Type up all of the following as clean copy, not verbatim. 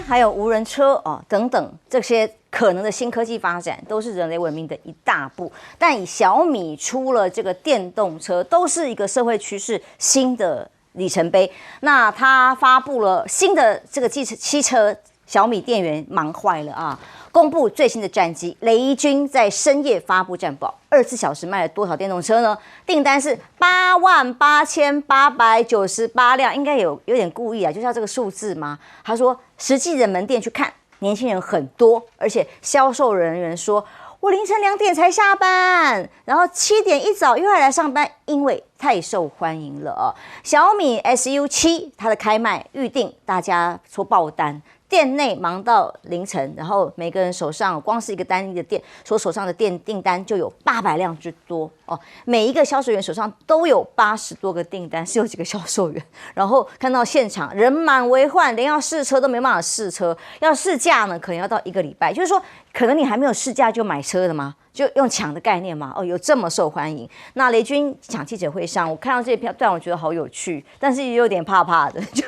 还有无人车等等这些可能的新科技发展，都是人类文明的一大步。但以小米出了这个电动车，都是一个社会趋势新的里程碑。那它发布了新的这个汽车小米电源忙坏了啊！公布最新的战绩，雷军在深夜发布战报，24小时卖了多少电动车呢？订单是88898辆，应该有点故意啊，就是要这个数字吗？他说，实际的门店去看，年轻人很多，而且销售人员说，我凌晨2点才下班，然后7点一早又要来上班，因为太受欢迎了小米 SU7 它的开卖预定，大家说爆单。店内忙到凌晨，然后每个人手上光是一个单一的店，手上的订单就有800辆之多每一个销售员手上都有80多个订单，是有几个销售员。然后看到现场人满为患，连要试车都没办法试车，要试驾呢，可能要到1个礼拜。就是说，可能你还没有试驾就买车的吗？就用抢的概念嘛，有这么受欢迎。那雷军讲记者会上，我看到这一段，我觉得好有趣，但是也有点怕怕的。就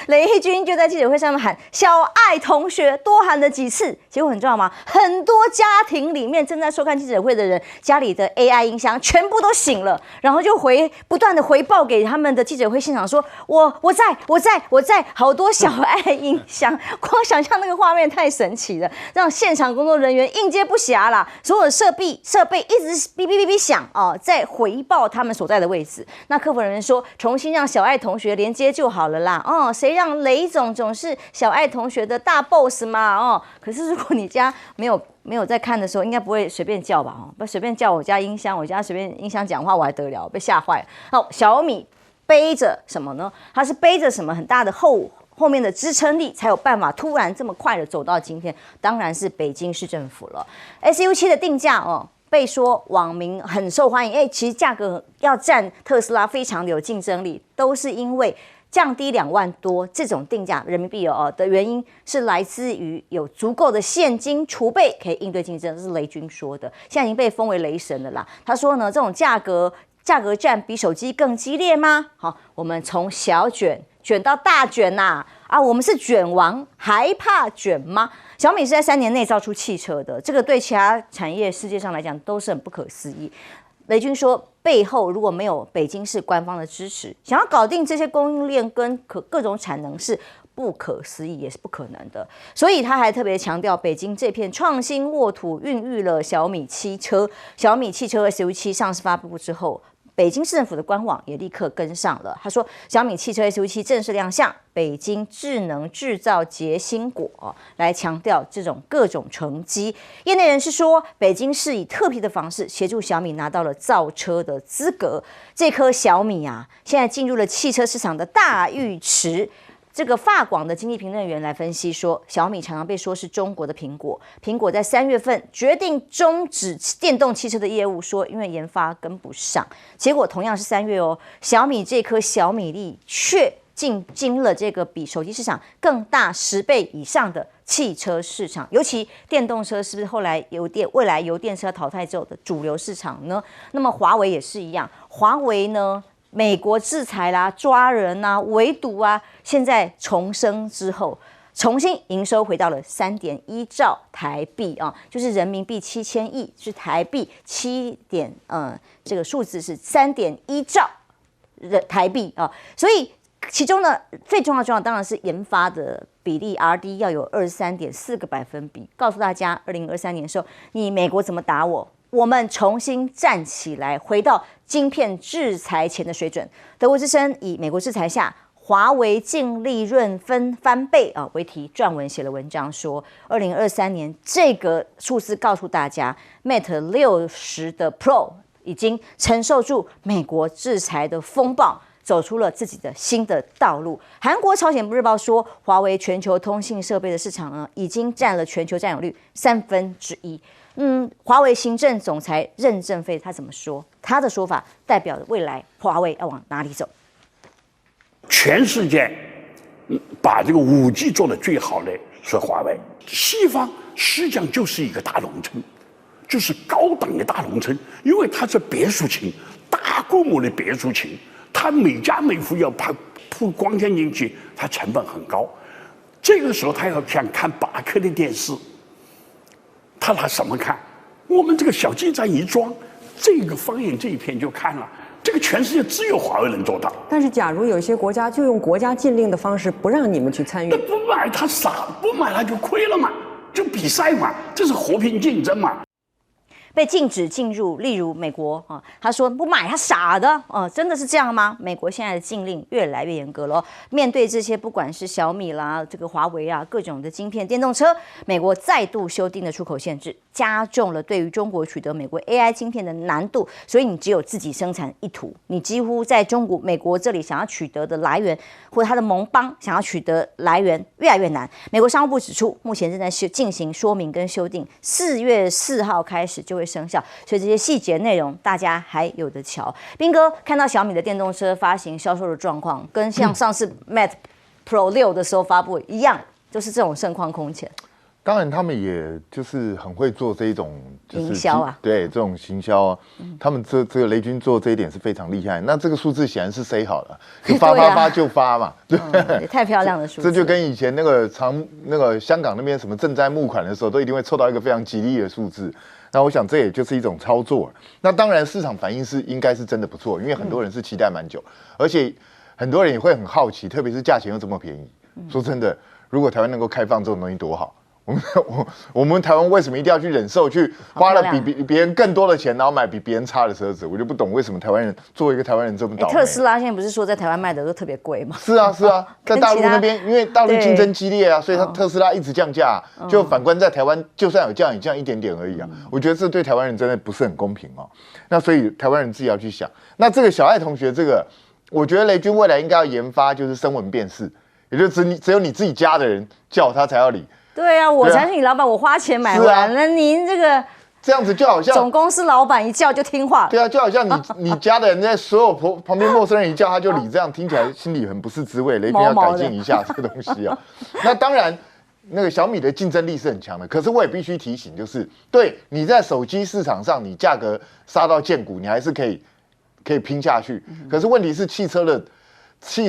雷军就在记者会上面喊“小爱同学”，多喊了几次。结果你知道吗？很多家庭里面正在收看记者会的人，家里的 AI 音箱全部都醒了，然后就不断的回报给他们的记者会现场说：“我在，好多小爱音箱，光想象那个画面太神奇了，让现场工作人员应接不暇啦。所有的设备一直哔哔哔哔响在回报他们所在的位置。那客服人员说，重新让小爱同学连接就好了啦。谁让雷总是小爱同学的大 boss 嘛？可是如果你家没有在看的时候，应该不会随便叫吧？不随便叫我家音箱，我家随便音箱讲话，我还得了？被吓坏了。小米背着什么呢？它是背着什么很大的后面的支撑力，才有办法突然这么快的走到今天，当然是北京市政府了。SU7 的定价被说网民很受欢迎，其实价格要占特斯拉非常的有竞争力，都是因为降低2万多这种定价人民币的原因，是来自于有足够的现金储备可以应对竞争，这是雷军说的，现在已经被封为雷神了啦。他说呢，这种价格战比手机更激烈吗？好，我们从小卷到大卷我们是卷王，还怕卷吗？小米是在3年内造出汽车的，这个对其他产业世界上来讲都是很不可思议。雷军说，背后如果没有北京市官方的支持，想要搞定这些供应链跟各种产能是不可思议，也是不可能的。所以他还特别强调，北京这片创新沃土孕育了小米汽车。小米汽车 SU7 上市发布之后，北京市政府的官网也立刻跟上了。他说，小米汽车 SU7 正式亮相，北京智能制造结芯果来强调这种各种成绩。业内人士说，北京市以特别的方式协助小米拿到了造车的资格。这颗小米现在进入了汽车市场的大浴池。这个法广的经济评论员来分析说，小米常常被说是中国的苹果。苹果在3月份决定终止电动汽车的业务，说因为研发跟不上。结果同样是3月小米这颗小米粒却进了这个比手机市场更大10倍以上的汽车市场。尤其电动车是不是后来未来油电车淘汰之后的主流市场呢？那么华为也是一样，华为呢？美国制裁啦、抓人围堵现在重生之后，重新营收回到了3.1兆台币就是人民币7000亿，是台币这个数字是3.1兆台币所以其中呢最重要的当然是研发的比例 ，R&D 要有23.4个百分比。告诉大家，2023年的时候，你美国怎么打我们重新站起来，回到晶片制裁前的水准。德国之声以美国制裁下华为净利润翻倍为题撰文写了文章说，2023年这个数字告诉大家 ，Mate 60的 Pro 已经承受住美国制裁的风暴，走出了自己的新的道路。韩国朝鲜日报说，华为全球通信设备的市场呢，已经占了全球占有率1/3。华为行政总裁任正非他怎么说？他的说法代表了未来华为要往哪里走？全世界把这个5G 做的最好的是华为，西方实际上就是一个大农村，就是高档的大农村，因为它是别墅群，大规模的别墅群，它每家每户要铺光纤进去，它成本很高。这个时候他要想看8K 的电视，他拿什么看？我们这个小基站一装，这个放映这一片就看了。这个全世界只有华为能做到。但是，假如有些国家就用国家禁令的方式不让你们去参与，那不买他傻，不买他就亏了嘛，就比赛嘛，这是和平竞争嘛。被禁止进入，例如美国啊，他说不买他傻的，真的是这样吗？美国现在的禁令越来越严格了，面对这些不管是小米啦、这个华为啊各种的晶片、电动车，美国再度修订了出口限制，加重了对于中国取得美国 AI 晶片的难度，所以你只有自己生产一途，你几乎在美国这里想要取得的来源，或者它的盟邦想要取得来源越来越难。美国商务部指出，目前正在进行说明跟修订，4月4号开始就会生效，所以这些细节内容大家还有的瞧。彬哥看到小米的电动车发行销售的状况，跟像上次 Mate Pro 6的时候发布一样，就是这种盛况空前。当然，他们也就是很会做这一种营销啊，对这种行销啊，他们这个雷军做这一点是非常厉害。那这个数字显然是塞好了，就发就发嘛，对，也太漂亮的数字。这就跟以前那个香港那边什么赈灾募款的时候，都一定会凑到一个非常吉利的数字。那我想这也就是一种操作。那当然市场反应应该是真的不错，因为很多人是期待蛮久，而且很多人也会很好奇，特别是价钱又这么便宜。说真的，如果台湾能够开放这种东西多好。我们台湾为什么一定要去忍受去花了比别人更多的钱，然后买比别人差的车子？我就不懂为什么台湾人作为一个台湾人这么倒霉。特斯拉现在不是说在台湾卖的都特别贵吗？是啊，在大陆那边，因为大陆竞争激烈啊，所以特斯拉一直降价，就反观在台湾，就算有降，也降一点点而已啊。我觉得这对台湾人真的不是很公平哦。那所以台湾人自己要去想。那这个小爱同学，我觉得雷军未来应该要研发就是声纹辨识，也就只有你自己家的人叫他才要理。对啊，我才是你老板，我花钱买回来了，您这样子就好像总公司老板一叫就听话。对啊，就好像你家的人在所有旁边陌生人一叫他就理，这样听起来心里很不是滋味。雷军要改进一下这个东西啊。那当然，那个小米的竞争力是很强的，可是我也必须提醒，就是对你在手机市场上，你价格杀到见骨，你还是可以拼下去。可是问题是汽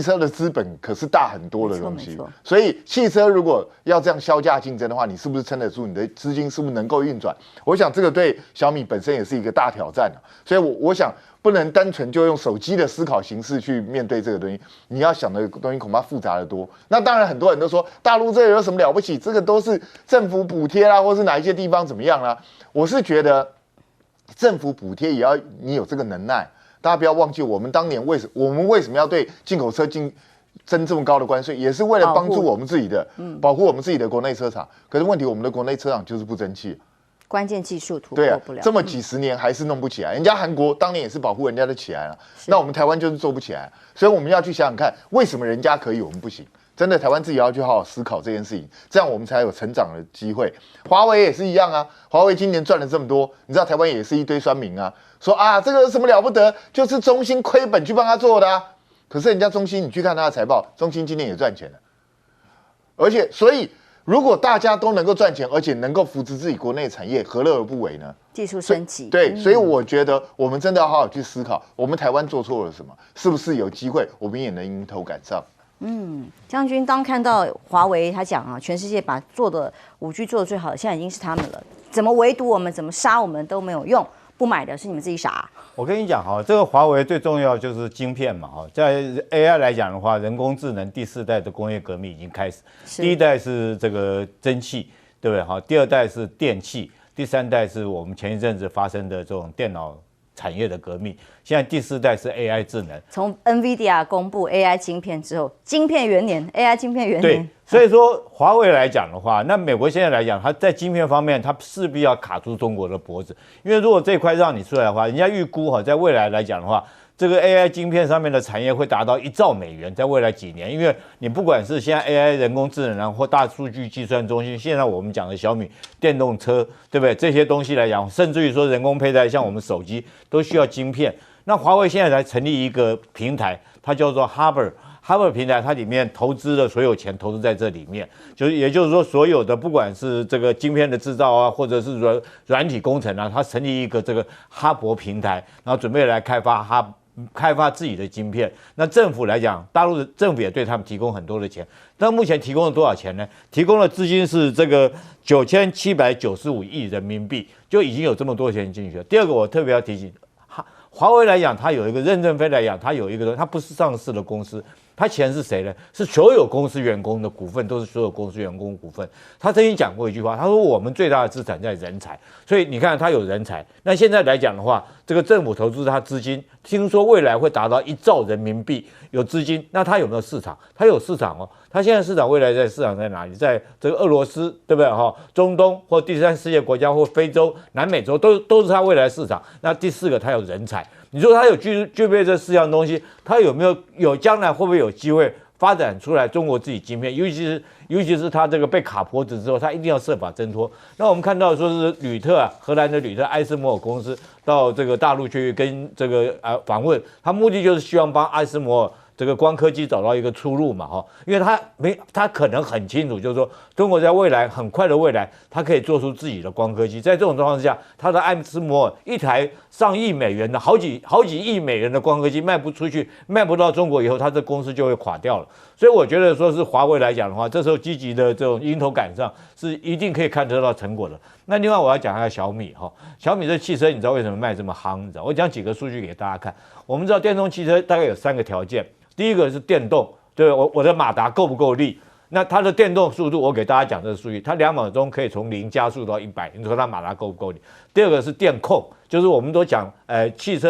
车的资本可是大很多的东西，所以汽车如果要这样削价竞争的话，你是不是撑得住？你的资金是不是能够运转？我想这个对小米本身也是一个大挑战啊。所以我想不能单纯就用手机的思考形式去面对这个东西，你要想的东西恐怕复杂得多。那当然很多人都说大陆这有什么了不起？这个都是政府补贴啦，或是哪一些地方怎么样啦？我是觉得政府补贴也要你有这个能耐。大家不要忘记，我们当年为什么要对进口车征这么高的关税，也是为了帮助我们自己的，保护我们自己的国内车厂。可是问题，我们的国内车厂就是不争气，关键技术突破不了。这么几十年还是弄不起来。人家韩国当年也是保护人家的起来了，那我们台湾就是做不起来。所以我们要去想想看，为什么人家可以，我们不行？真的，台湾自己要去好好思考这件事情，这样我们才有成长的机会。华为也是一样啊，华为今年赚了这么多，你知道台湾也是一堆酸民啊，说啊这个有什么了不得，就是中兴亏本去帮他做的啊。可是人家中兴，你去看他的财报，中兴今年也赚钱了，而且所以如果大家都能够赚钱，而且能够扶持自己国内的产业，何乐而不为呢？技术升级，对，所以我觉得我们真的要好好去思考，我们台湾做错了什么，是不是有机会我们也能迎头赶上？将军当看到华为，他讲啊，全世界把做的5G 做的最好的，现在已经是他们了，怎么围堵我们，怎么杀我们都没有用，不买的是你们自己傻。我跟你讲哈，这个华为最重要就是晶片嘛哈，在 AI 来讲的话，人工智能第4代的工业革命已经开始，第1代是这个蒸汽，对不对哈？第2代是电气，第3代是我们前一阵子发生的这种电脑产业的革命，现在第4代是 AI 智能。从 NVIDIA 公布 AI 晶片之后，晶片元年 AI 晶片元年。对，所以说华为来讲的话，那美国现在来讲，它在晶片方面，它势必要卡住中国的脖子，因为如果这块让你出来的话，人家预估哈，在未来来讲的话，这个 AI 晶片上面的产业会达到1兆美元，在未来几年，因为你不管是现在 AI 人工智能啊，或大数据计算中心，现在我们讲的小米电动车，对不对？这些东西来讲，甚至于说人工佩戴，像我们手机都需要晶片。那华为现在才成立一个平台，它叫做 Harbor 平台，它里面投资的所有钱投资在这里面，也就是说，所有的不管是这个晶片的制造啊，或者是软体工程啊，它成立一个这个哈勃平台，然后准备来开发开发自己的晶片。那政府来讲，大陆的政府也对他们提供很多的钱。但目前提供了多少钱呢？提供的资金是这个9795亿人民币，就已经有这么多钱进去了。第二个，我特别要提醒，华为来讲，它有一个任正非来讲，它有一个，它不是上市的公司。他钱是谁呢？是所有公司员工的股份，都是所有公司员工股份。他曾经讲过一句话，他说我们最大的资产在人才，所以你看他有人才。那现在来讲的话，这个政府投资他资金，听说未来会达到1兆人民币有资金，那他有没有市场？他有市场哦。他现在市场未来在市场在哪里？在这个俄罗斯，对不对哈？中东或第三世界国家或非洲、南美洲都是他未来的市场。那第四个，他有人才。你说他有具备这4样东西，他有没有将来会不会有机会发展出来中国自己晶片？尤其是他这个被卡脖子之后，他一定要设法挣脱。那我们看到说是荷兰的吕特艾斯摩尔公司到这个大陆去跟这个访问，他目的就是希望帮艾斯摩尔这个光科技找到一个出路嘛，哈，因为他可能很清楚，就是说中国在未来很快的未来，它可以做出自己的光科技。在这种状况之下，他的艾斯摩尔一台上亿美元的好几亿美元的光科技卖不出去，卖不到中国以后，他这公司就会垮掉了。所以我觉得说是华为来讲的话，这时候积极的这种迎头赶上是一定可以看得到成果的。那另外我要讲一下小米哈，小米这汽车你知道为什么卖这么夯？你知道？我讲几个数据给大家看。我们知道电动汽车大概有3个条件。第一个是电动，对我的马达够不够力？那它的电动速度，我给大家讲这个数据，它2秒钟可以从0加速到100，你说它马达够不够力？第二个是电控，就是我们都讲，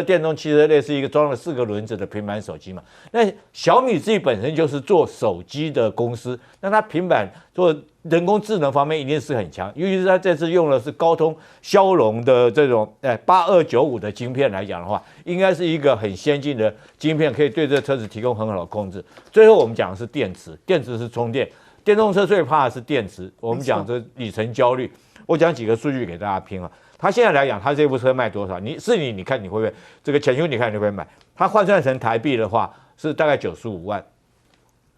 电动汽车类似一个装了4个轮子的平板手机嘛。那小米自己本身就是做手机的公司，那它平板做人工智能方面一定是很强，尤其是它这次用的是高通骁龙的这种8295的晶片来讲的话，应该是一个很先进的晶片，可以对这车子提供很好的控制。最后我们讲的是电池，电池是充电，电动车最怕的是电池。我们讲这里程焦虑，我讲几个数据给大家拼啊。它现在来讲，它这部车卖多少？你看你会不会这个钱兄，你看你会不会买？它换算成台币的话是大概95万。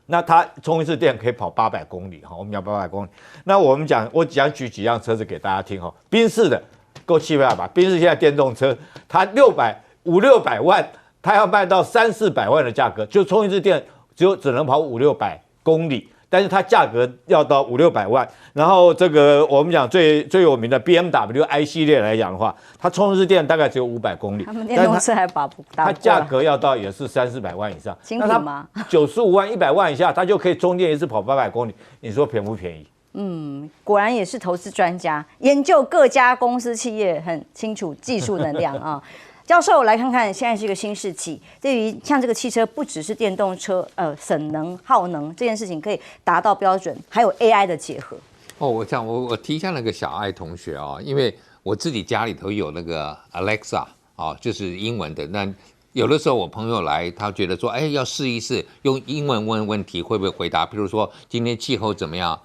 那它充一次电可以跑800公里哈，我们讲800公里。那我举几辆车子给大家听哈，宾士的够700吧？宾士现在电动车它500-600万，它要卖到300-400万的价格，就充一次电只能跑500-600公里。但是它价格要到500-600万，然后这个我们讲最有名的 BMW i 系列来讲的话，它充一次电大概只有500公里，他们电动车还打不过，它价格要到也是300-400万以上，精品吗？95万、100万以下，它就可以充电一次跑800公里，你说便不便宜？果然也是投资专家，研究各家公司企业很清楚技术能量啊。教授来看看，现在是一个新世纪，对于像这个汽车，不只是电动车，省能耗能这件事情可以达到标准，还有 AI 的结合。我想我提一下那个小爱同学啊，因为我自己家里头有那个 Alexa 啊，就是英文的。那有的时候我朋友来，他觉得说，要试一试用英文问问题会不会回答，比如说今天气候怎么样？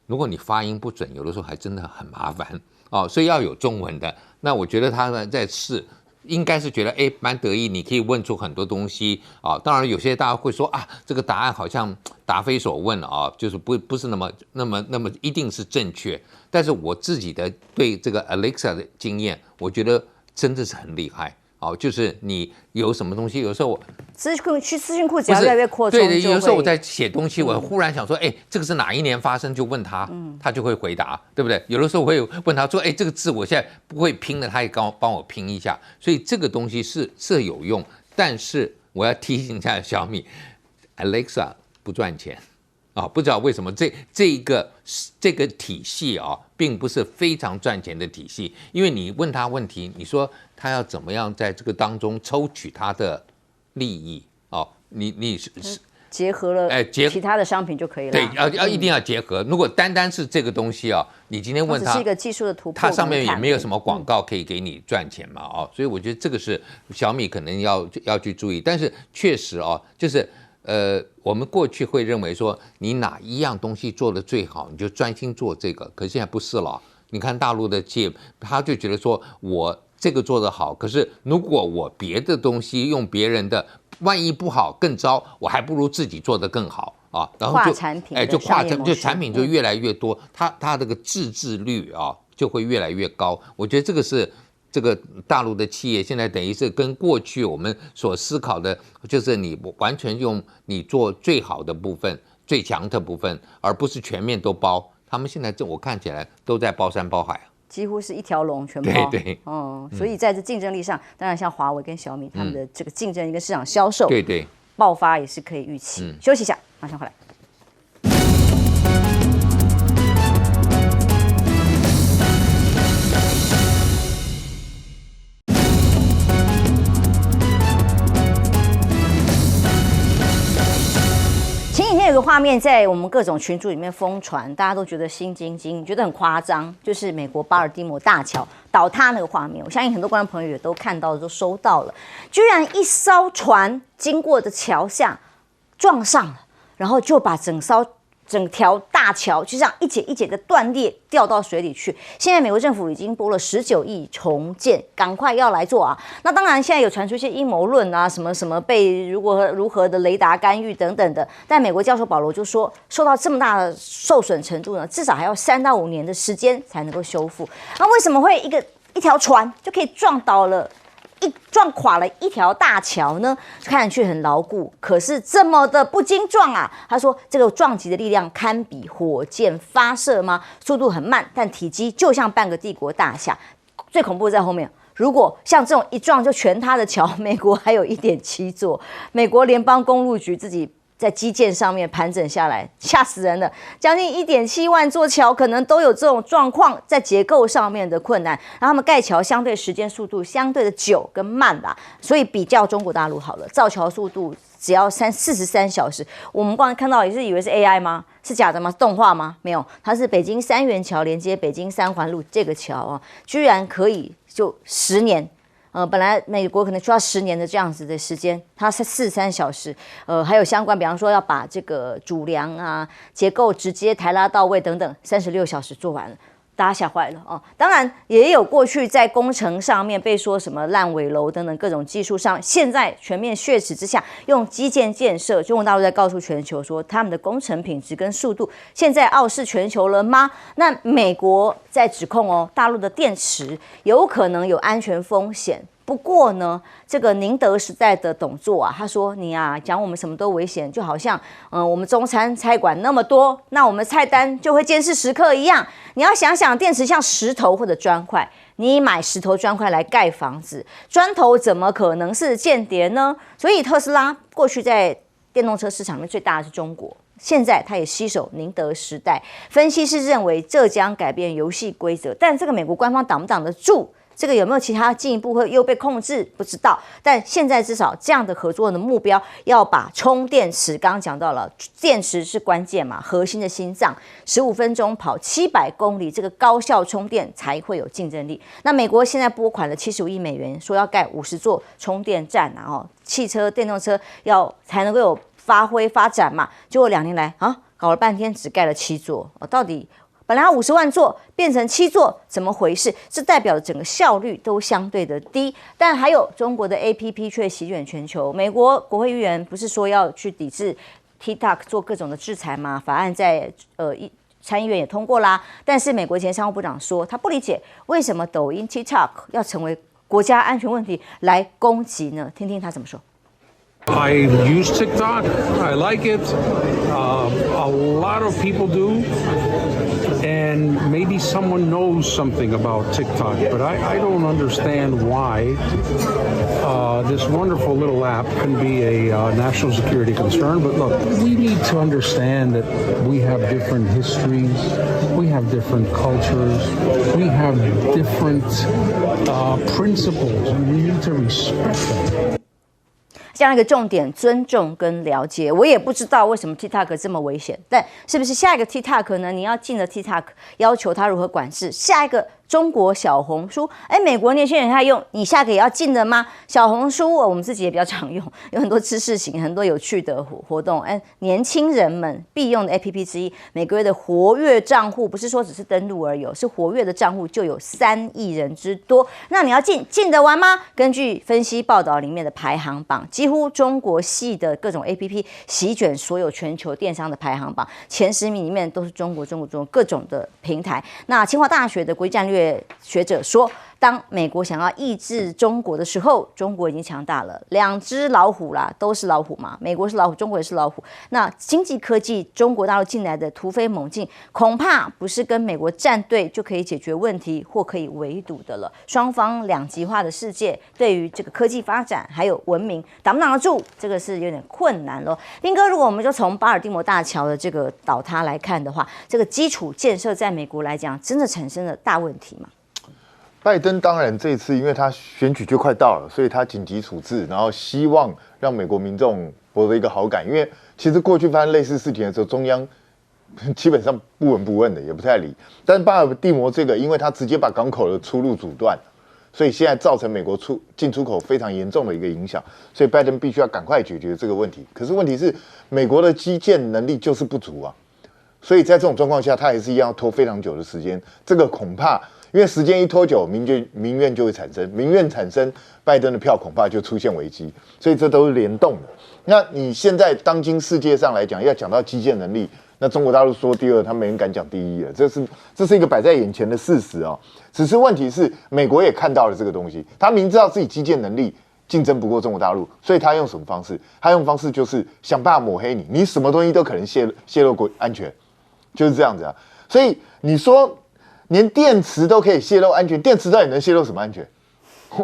如果你发音不准，有的时候还真的很麻烦哦，所以要有中文的。那我觉得他呢在试。应该是觉得蛮得意，你可以问出很多东西啊。当然有些大家会说这个答案好像答非所问啊，就是不是那么一定是正确。但是我自己的对这个 Alexa 的经验，我觉得真的是很厉害哦。就是你有什么东西，有时候资讯库只要越来越扩充，对，有时候我在写东西，我忽然想说，这个是哪一年发生，就问他，他就会回答，对不对？有的时候我会问他说，这个字我现在不会拼了，他也帮我拼一下。所以这个东西是有用，但是我要提醒一下小米 ，Alexa 不赚钱啊，不知道为什么这个体系啊，并不是非常赚钱的体系，因为你问他问题，你说他要怎么样在这个当中抽取他的利益哦，你是结合了其他的商品就可以了。对，一定要结合。如果单是这个东西啊，你今天问他，只是一个技术的突破，它上面也没有什么广告可以给你赚钱嘛哦，所以我觉得这个是小米可能要去注意。但是确实哦，就是我们过去会认为说你哪一样东西做得最好，你就专心做这个，可是现在不是了。你看大陆的企业，他就觉得说我这个做得好，可是如果我别的东西用别人的，万一不好更糟，我还不如自己做得更好啊。然后就产品就越来越多，它这个自制率啊就会越来越高。我觉得这个是这个大陆的企业现在等于是跟过去我们所思考的，就是你完全用你做最好的部分、最强的部分，而不是全面都包。他们现在我看起来都在包山包海。几乎是一条龙全包，对，所以在这竞争力上，当然像华为跟小米他们的这个竞争力跟市场销售，对，爆发也是可以预期。休息一下，马上回来。有个画面在我们各种群组里面疯传，大家都觉得心惊惊，觉得很夸张，就是美国巴尔的摩大桥倒塌那个画面。我相信很多观众朋友也都看到了，都收到了。居然一艘船经过的桥下撞上了，然后就把整条大桥就这样一节一节的断裂，掉到水里去。现在美国政府已经拨了19亿重建，赶快要来做啊！那当然，现在有传出一些阴谋论啊，什么被如何的雷达干预等等的。但美国教授保罗就说，受到这么大的受损程度呢，至少还要3到5年的时间才能够修复。那为什么会一条船就可以撞垮了一条大桥呢？看上去很牢固，可是这么的不经撞啊！他说，这个撞击的力量堪比火箭发射吗？速度很慢，但体积就像半个帝国大厦。最恐怖在后面。如果像这种一撞就全塌的桥，美国还有1.7座。美国联邦公路局自己在基建上面盘整下来，吓死人了！将近1.7万座桥可能都有这种状况，在结构上面的困难，然后他们盖桥相对时间速度相对的久跟慢吧，所以比较中国大陆好了，造桥速度只要43小时。我们刚才看到也是以为是 AI 吗？是假的吗？动画吗？没有，它是北京3元桥连接北京3环路这个桥啊，居然可以就10年。本来美国可能需要10年的这样子的时间，它才43小时。还有相关，比方说要把这个主梁啊、结构直接抬拉到位等等，36小时做完了。大家吓坏了哦！当然也有过去在工程上面被说什么烂尾楼等等各种技术上，现在全面血耻之下，用基建建设，中国大陆在告诉全球说他们的工程品质跟速度现在傲视全球了吗？那美国在指控大陆的电池有可能有安全风险。不过呢，这个宁德时代的董座啊，他说你啊讲我们什么都危险，就好像我们中餐菜馆那么多，那我们菜单就会监视时刻一样。你要想想，电池像石头或者砖块，你买石头砖块来盖房子，砖头怎么可能是间谍呢？所以特斯拉过去在电动车市场里面最大的是中国。现在他也携手宁德时代，分析师认为这将改变游戏规则，但这个美国官方挡不挡得住？这个有没有其他进一步会又被控制？不知道。但现在至少这样的合作的目标，要把充电池，刚刚讲到了，电池是关键嘛，核心的心脏，15分钟跑700公里，这个高效充电才会有竞争力。那美国现在拨款了75亿美元，说要盖50座充电站啊，汽车、电动车才能够有发展嘛。结果2年来搞了半天只盖了7座，到底？本来要50万座变成7座，怎么回事？这代表整个效率都相对的低。但还有中国的 APP 却席卷全球。美国国会议员不是说要去抵制 TikTok 做各种的制裁吗？法案在参议院也通过啦。但是美国前商务部长说，他不理解为什么抖音 TikTok 要成为国家安全问题来攻击呢？听听他怎么说。I use TikTok. I like it. A lot of people do. And maybe someone knows something about TikTok, but I don't understand why this wonderful little app can be a national security concern. But look, we need to understand that we have different histories, we have different cultures, we have different principles, and we need to respect them. 这样一个重点，尊重跟了解。我也不知道为什么 TikTok 这么危险，但是不是下一个 TikTok 呢？你要进了 TikTok， 要求它如何管制？下一个中国小红书，美国年轻人在用，你下个也要禁的吗？小红书我们自己也比较常用，有很多知识型、很多有趣的活动。年轻人们必用的 APP 之一，每个月的活跃账户不是说只是登录而已，是活跃的账户就有3亿人之多。那你要禁得完吗？根据分析报道里面的排行榜，几乎中国系的各种 APP 席卷所有全球电商的排行榜，前10名里面都是中国各种的平台。那清华大学的国际战略学者说，当美国想要抑制中国的时候，中国已经强大了，2只老虎啦，都是老虎嘛，美国是老虎，中国也是老虎。那经济科技，中国大陆进来的突飞猛进，恐怕不是跟美国站队就可以解决问题或可以围堵的了。双方两极化的世界，对于这个科技发展还有文明挡不挡得住，这个是有点困难咯。斌哥，如果我们就从巴尔的摩大桥的这个倒塌来看的话，这个基础建设在美国来讲，真的产生了大问题吗？拜登当然这次因为他选举就快到了，所以他紧急处置，然后希望让美国民众博得一个好感。因为其实过去发生类似事情的时候，中央基本上不闻不问的，也不太理。但巴尔的摩这个，因为他直接把港口的出入阻断，所以现在造成美国进出口非常严重的一个影响。所以拜登必须要赶快解决这个问题。可是问题是，美国的基建能力就是不足啊，所以在这种状况下，他也是一样要拖非常久的时间。这个恐怕。因为时间一拖久，民怨就会产生，民怨产生，拜登的票恐怕就出现危机，所以这都是联动的。那你现在当今世界上来讲，要讲到基建能力，那中国大陆说第二，他没人敢讲第一了，这是一个摆在眼前的事实哦。只是问题是，美国也看到了这个东西，他明知道自己基建能力竞争不过中国大陆，所以他用什么方式？他用方式就是想办法抹黑你，你什么东西都可能泄露安全，就是这样子啊。所以你说。连电池都可以泄露安全，电池到底能泄露什么安全？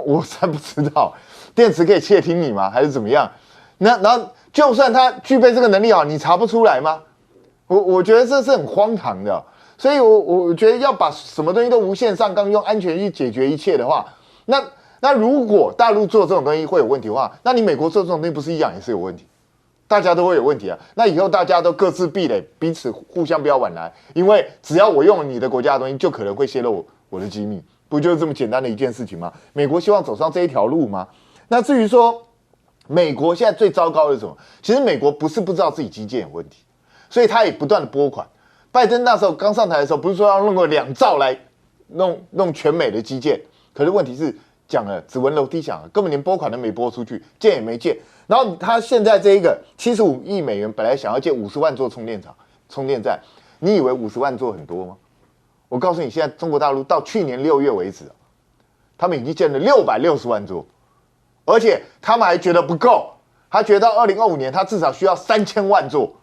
我才不知道。电池可以窃听你吗？还是怎么样？然后就算他具备这个能力好，你查不出来吗？我觉得这是很荒唐的。所以我觉得要把什么东西都无限上纲，用安全去解决一切的话，那如果大陆做这种东西会有问题的话，那你美国做这种东西不是一样也是有问题？大家都会有问题啊！那以后大家都各自壁垒，彼此互相不要往来，因为只要我用了你的国家的东西，就可能会泄露我的机密，不就是这么简单的一件事情吗？美国希望走上这一条路吗？那至于说美国现在最糟糕的是什么？其实美国不是不知道自己基建有问题，所以他也不断的拨款。拜登那时候刚上台的时候，不是说要弄个2兆来弄全美的基建，可是问题是讲了只闻楼梯响，根本连拨款都没拨出去，建也没建。然后他现在这一个75亿美元，本来想要建50万座充电站，你以为50万座很多吗？我告诉你，现在中国大陆到去年6月为止，他们已经建了660万座，而且他们还觉得不够，他觉得到2025年他至少需要3000万座，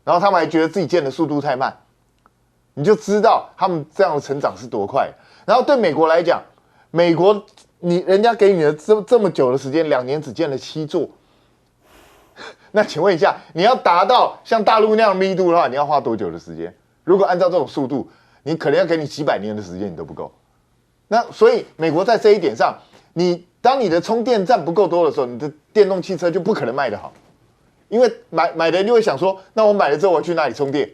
然后他们还觉得自己建的速度太慢，你就知道他们这样的成长是多快。然后对美国来讲，美国人家给你的这么久的时间，2年只建了7座，那请问一下，你要达到像大陆那样密度的话，你要花多久的时间？如果按照这种速度，你可能要给你几百年的时间，你都不够。那所以美国在这一点上，当你的充电站不够多的时候，你的电动汽车就不可能卖得好，因为买的人就会想说，那我买了之后我去哪里充电？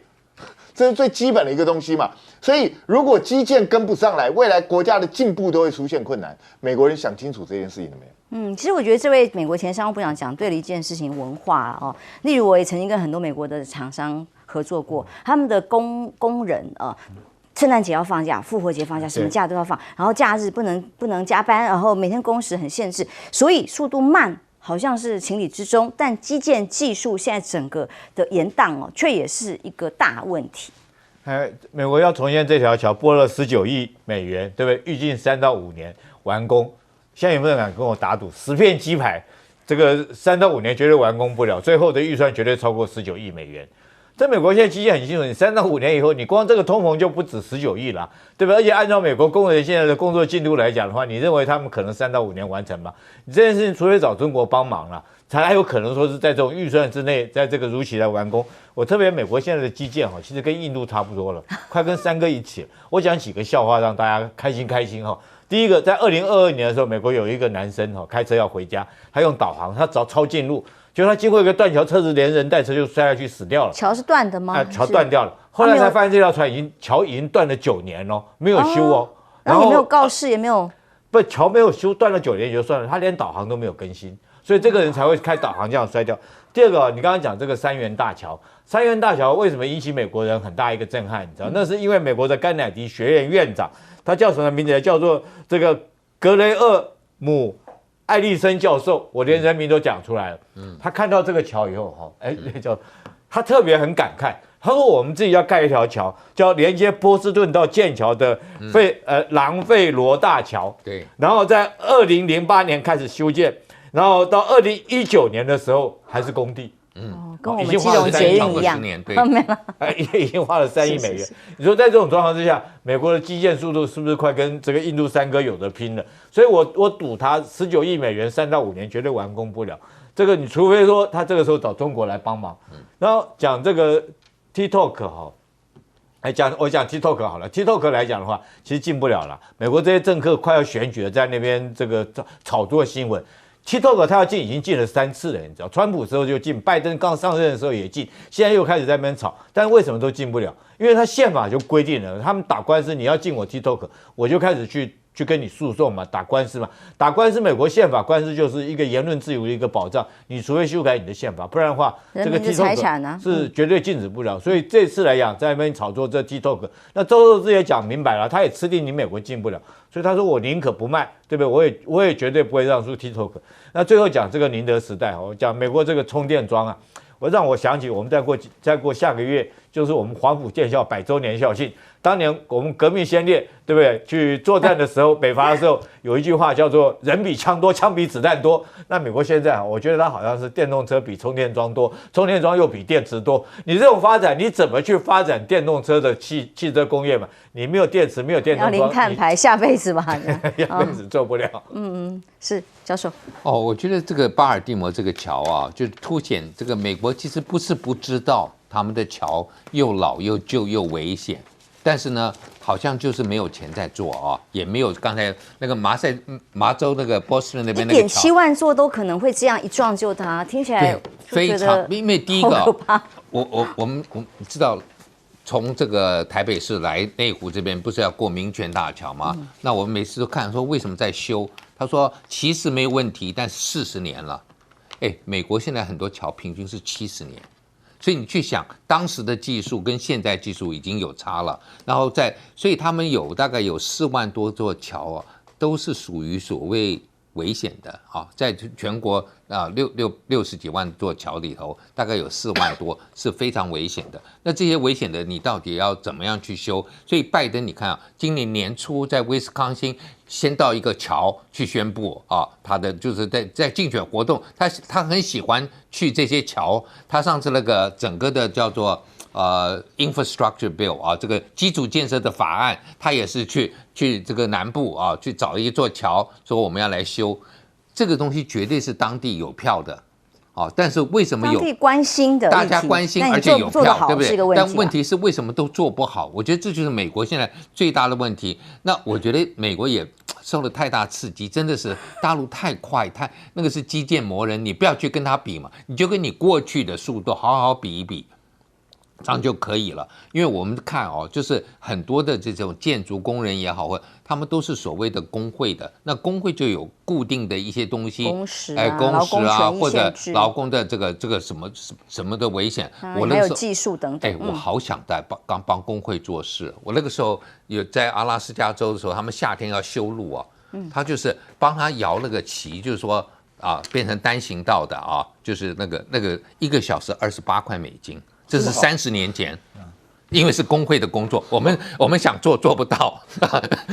这是最基本的一个东西嘛。所以如果基建跟不上来，未来国家的进步都会出现困难。美国人想清楚这件事情了没有？其实我觉得这位美国前商务部长讲对了一件事情，文化哦。例如我也曾经跟很多美国的厂商合作过，他们的工人圣诞节要放假，复活节放假，什么假都要放，然后假日不能加班，然后每天工时很限制，所以速度慢好像是情理之中，但基建技术现在整个的延宕却也是一个大问题。美国要重建这条桥，拨了19亿美元，对不对？预计3到5年完工。现在有没有人敢跟我打赌？10片鸡排，这个3到5年绝对完工不了，最后的预算绝对超过19亿美元。在美国现在基建很清楚，你3到5年以后，你光这个通膨就不止19亿了，对吧？而且按照美国工人现在的工作进度来讲的话，你认为他们可能3到5年完成吗？你这件事情除非找中国帮忙了，才还有可能说是在这种预算之内，在这个如期来完工。我特别美国现在的基建其实跟印度差不多了，快跟3个一起。我讲几个笑话让大家开心哈。第一个，在2022年的时候，美国有一个男生开车要回家，他用导航，他找超近路。就他经过一个断桥，车子连人带车就摔下去死掉了。桥是断的吗？桥断掉了。后来才发现这条船桥已经断了9年了，没有修哦。然后也没有告示，也没有。不，桥没有修，断了9年也就算了，他连导航都没有更新，所以这个人才会开导航这样摔掉。第二个，你刚刚讲这个3元大桥为什么引起美国人很大一个震撼？你知道，那是因为美国的甘乃迪学院院长，他叫什么名字？叫做这个格雷厄姆艾利森教授，我连人名都讲出来了。他看到这个桥以后，他特别很感慨，他说我们自己要盖一条桥，叫连接波士顿到剑桥的朗费罗大桥。对，然后在2008年开始修建，然后到2019年的时候还是工地。跟我们基隆捷运一样，对，已经花了3亿美元。你说在这种状况之下，美国的基建速度是不是快跟这个印度三哥有的拼了？所以我赌他19亿美元3到5年绝对完工不了。这个你除非说他这个时候找中国来帮忙。然后讲这个 TikTok 哈，我讲 TikTok 好了 ，TikTok 来讲的话，其实进不了了。美国这些政客快要选举了，在那边这个炒作新闻。TikTok 他要进已经进了3次了，你知道，川普时候就进，拜登刚上任的时候也进，现在又开始在那边炒，但是为什么都进不了？因为他宪法就规定了，他们打官司你要进我 TikTok， 我就开始去跟你诉讼嘛，打官司嘛，打官司，美国宪法官司就是一个言论自由的一个保障，你除非修改你的宪法，不然的话，这个 TikTok 是绝对禁止不了。所以这次来讲，在那边炒作这 TikTok， 那周受资也讲明白了，他也吃定你美国进不了，所以他说我宁可不卖，对不对？我也绝对不会让出 TikTok。那最后讲这个宁德时代，我讲美国这个充电桩啊，让我想起我们再过下个月就是我们黄埔建校100周年校庆。当年我们革命先烈，对不对？去作战的时候，北伐的时候，有一句话叫做"人比枪多，枪比子弹多"。那美国现在，我觉得它好像是电动车比充电桩多，充电桩又比电池多。你这种发展，你怎么去发展电动车的汽车工业嘛？你没有电池，没有电动桩，要零碳排，下辈子吧，下辈子做不了。是教授。我觉得这个巴尔的摩这个桥啊，就凸显这个美国其实不是不知道他们的桥又老又旧又危险。但是呢，好像就是没有钱在做啊，也没有刚才那个麻州那个波士顿那边那个桥1.7万座都可能会这样一撞就它，听起来非常，因为第一个，我们知道，从这个台北市来内湖这边不是要过民权大桥吗？那我们每次都看说为什么在修，他说其实没有问题，但是40年了，美国现在很多桥平均是70年。所以你去想，当时的技术跟现在技术已经有差了，然后所以他们大概有4万多座桥啊，都是属于所谓危险的啊，在全国60几万座桥里头，大概有4万多是非常危险的。那这些危险的，你到底要怎么样去修？所以拜登，你看啊，今年年初在威斯康星先到一个桥去宣布啊，他的就是在竞选活动，他很喜欢去这些桥。他上次那个整个的叫做infrastructure bill 啊，这个基础建设的法案，他也是去这个南部啊，去找一座桥，说我们要来修。这个东西绝对是当地有票的，但是为什么有当地关心的，大家关心，而且有票，对不对？但问题是为什么都做不好？我觉得这就是美国现在最大的问题。那我觉得美国也受了太大刺激，真的是大陆太快，那个是基建魔人，你不要去跟他比嘛，你就跟你过去的速度好好比一比。这样就可以了，因为我们看就是很多的这种建筑工人也好，他们都是所谓的工会的，那工会就有固定的一些东西，工时啊，或者劳工的这个什么的危险，我那个时候还有技术等等，我好想在帮工会做事。我那个时候有在阿拉斯加州的时候，他们夏天要修路啊，他就是帮他摇那个旗，就是说变成单行道的啊，就是那个1个小时28块美金。这是30年前，因为是工会的工作，我们想做不到。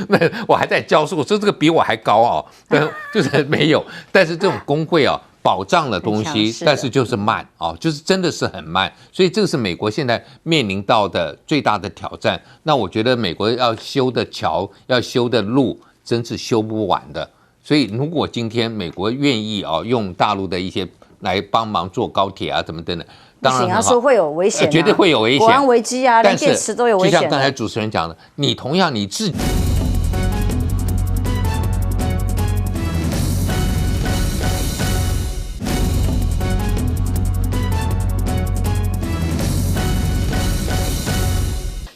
那我还在教书，我说这个比我还高但就是没有。但是这种工会保障了东西，但是就是慢就是真的是很慢。所以这个是美国现在面临到的最大的挑战。那我觉得美国要修的桥、要修的路，真是修不完的。所以如果今天美国愿意用大陆的一些来帮忙做高铁啊，怎么等等。当然说会有危险，绝对会有危险，国安危机啊，连电池都有危险。就像刚才主持人讲的，你同样你自己。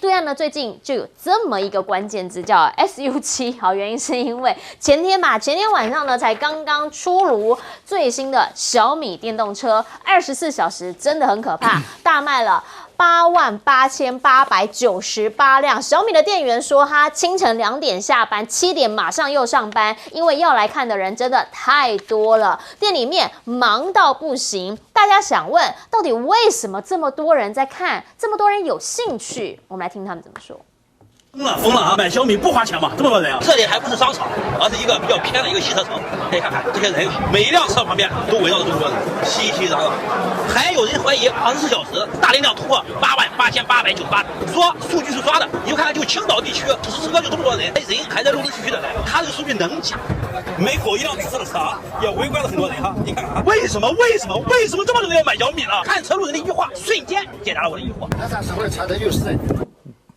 对岸呢，最近就有这么一个关键字叫 SU7， 好，原因是因为前天晚上呢才刚刚出炉最新的小米电动车，24小时真的很可怕，大卖了88898辆。小米的店员说，他清晨2点下班，7点马上又上班，因为要来看的人真的太多了，店里面忙到不行。大家想问，到底为什么这么多人在看，这么多人有兴趣？我们来听他们怎么说。疯了啊！买小米不花钱嘛，这么多人啊！这里还不是商场，而是一个比较偏的一个洗车城。可以看看这些人，每一辆车旁边都围绕着这么多人，熙熙攘攘。还有人怀疑24小时大流量突破88898，说数据是刷的。你就看看，就青岛地区时时刻就这么多人，人还在陆陆续续的来，他这个数据能假？每口一辆紫色的车啊，也围观了很多人哈。你看看，为什么这么多人要买小米呢？看车路人的一句话，瞬间解答了我的疑惑。30万的车的就是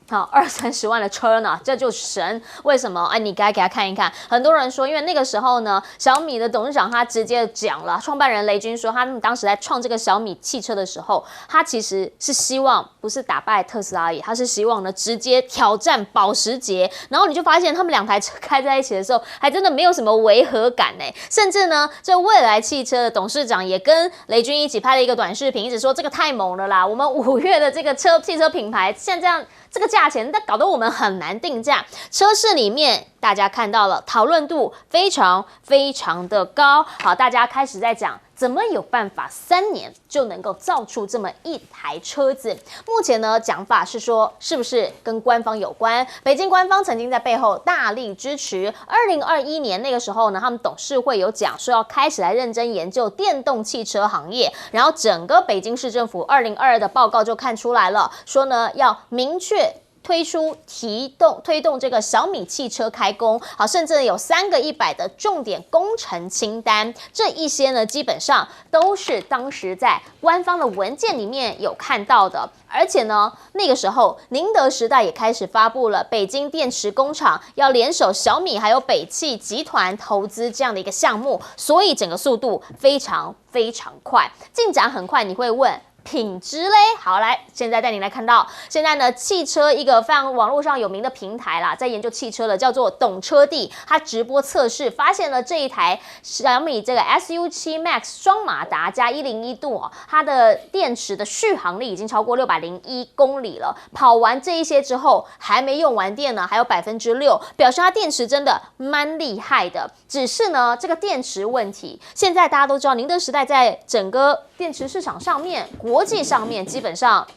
好，20-30万的车呢，这就神。为什么？哎，你该给他看一看。很多人说，因为那个时候呢，小米的董事长他直接讲了，创办人雷军说，他们当时在创这个小米汽车的时候，他其实是希望不是打败特斯拉而已，他是希望呢直接挑战保时捷。然后你就发现他们2台车开在一起的时候，还真的没有什么违和感呢。甚至呢，这蔚来汽车的董事长也跟雷军一起拍了一个短视频，一直说这个太猛了啦，我们5月的这个汽车品牌现在这样。这个价钱，但搞得我们很难定价。车市里面，大家看到了，讨论度非常的高。好，大家开始在讲，怎么有办法3年就能够造出这么一台车子？目前呢，讲法是说，是不是跟官方有关？北京官方曾经在背后大力支持。2021年那个时候呢，他们董事会有讲说要开始来认真研究电动汽车行业，然后整个北京市政府2022的报告就看出来了，说呢要明确。推动这个小米汽车开工，好，甚至有3个100的重点工程清单，这一些呢，基本上都是当时在官方的文件里面有看到的。而且呢，那个时候宁德时代也开始发布了北京电池工厂要联手小米还有北汽集团投资这样的一个项目，所以整个速度非常快，进展很快。你会问？品质嘞，好来，现在带你来看到，现在呢，汽车一个非常网络上有名的平台啦，在研究汽车的叫做懂车帝，它直播测试，发现了这一台小米这个 SU7 Max 双马达加101度哦，它的电池的续航力已经超过601公里了。跑完这一些之后，还没用完电呢，还有6%，表示它电池真的蛮厉害的。只是呢，这个电池问题，现在大家都知道，宁德时代在整个电池市场上面。国际上面基本上，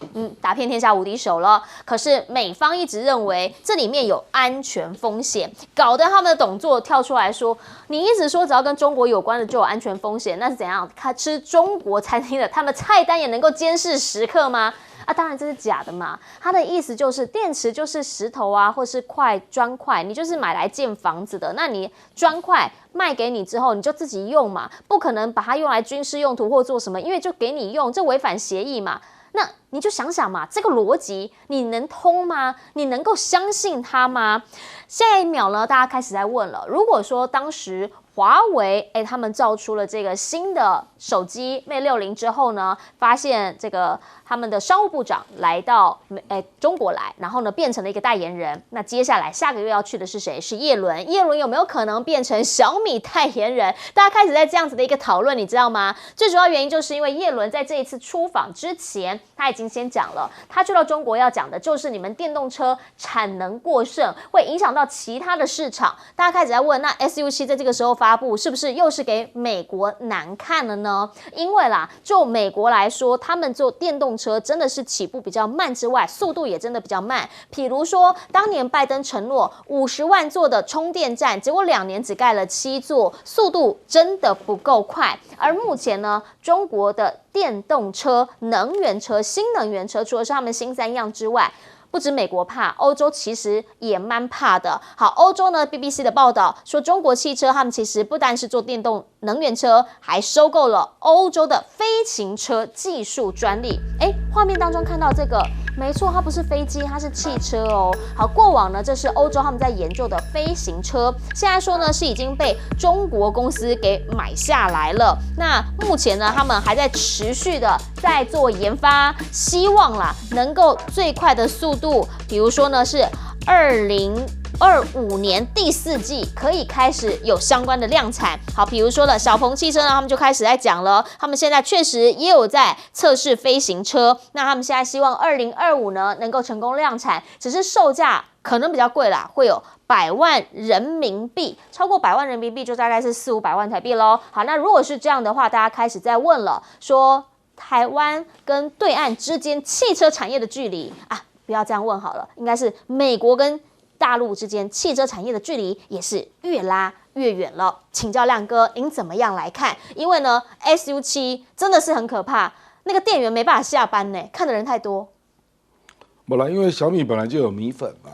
打遍天下无敌手了。可是美方一直认为这里面有安全风险，搞得他们的董座跳出来说：“你一直说只要跟中国有关的就有安全风险，那是怎样？他吃中国餐厅的，他们菜单也能够监视时刻吗？”啊，当然这是假的嘛。他的意思就是电池就是石头啊，或是砖块，你就是买来建房子的。那你砖块卖给你之后，你就自己用嘛，不可能把它用来军事用途或做什么，因为就给你用，这违反协议嘛。那你就想想嘛，这个逻辑你能通吗？你能够相信它吗？下一秒呢，大家开始在问了，如果说当时华为他们造出了这个新的手机 Mate 60之后呢，发现这个他们的商务部长来到中国来，然后呢变成了一个代言人。那接下来下个月要去的是谁？是叶伦。叶伦有没有可能变成小米代言人？大家开始在这样子的一个讨论，你知道吗？最主要原因就是因为叶伦在这一次出访之前，他已经先讲了，他去到中国要讲的就是你们电动车产能过剩，会影响到其他的市场。大家开始在问，那 SU7 在这个时候发布是不是又是给美国难看了呢？因为啦，就美国来说，他们做电动车真的是起步比较慢之外，速度也真的比较慢。比如说，当年拜登承诺50万座的充电站，结果2年只盖了7座，速度真的不够快。而目前呢，中国的电动车、能源车、新能源车，除了是他们新3样之外，不止美国怕，欧洲其实也蛮怕的。好，欧洲呢 ，BBC 的报道说，中国汽车他们其实不单是做电动能源车，还收购了欧洲的飞行车技术专利。画面当中看到这个，没错，它不是飞机，它是汽车哦。好，过往呢，这是欧洲他们在研究的飞行车，现在说呢是已经被中国公司给买下来了。那目前呢，他们还在持续的在做研发，希望啦能够最快的速度，比如说呢是2025年第4季可以开始有相关的量产。好，比如说了小鹏汽车呢，他们就开始在讲了，他们现在确实也有在测试飞行车，那他们现在希望2025呢能够成功量产，只是售价可能比较贵啦，会有100万人民币，超过100万人民币就大概是400-500万台币咯。好，那如果是这样的话，大家开始在问了，说台湾跟对岸之间汽车产业的距离啊，不要这样问好了，应该是美国跟大陆之间汽车产业的距离也是越拉越远了。请教亮哥，您怎么样来看？因为呢 ，SU7 真的是很可怕，那个店员没办法下班呢，看的人太多。本来因为小米本来就有米粉嘛，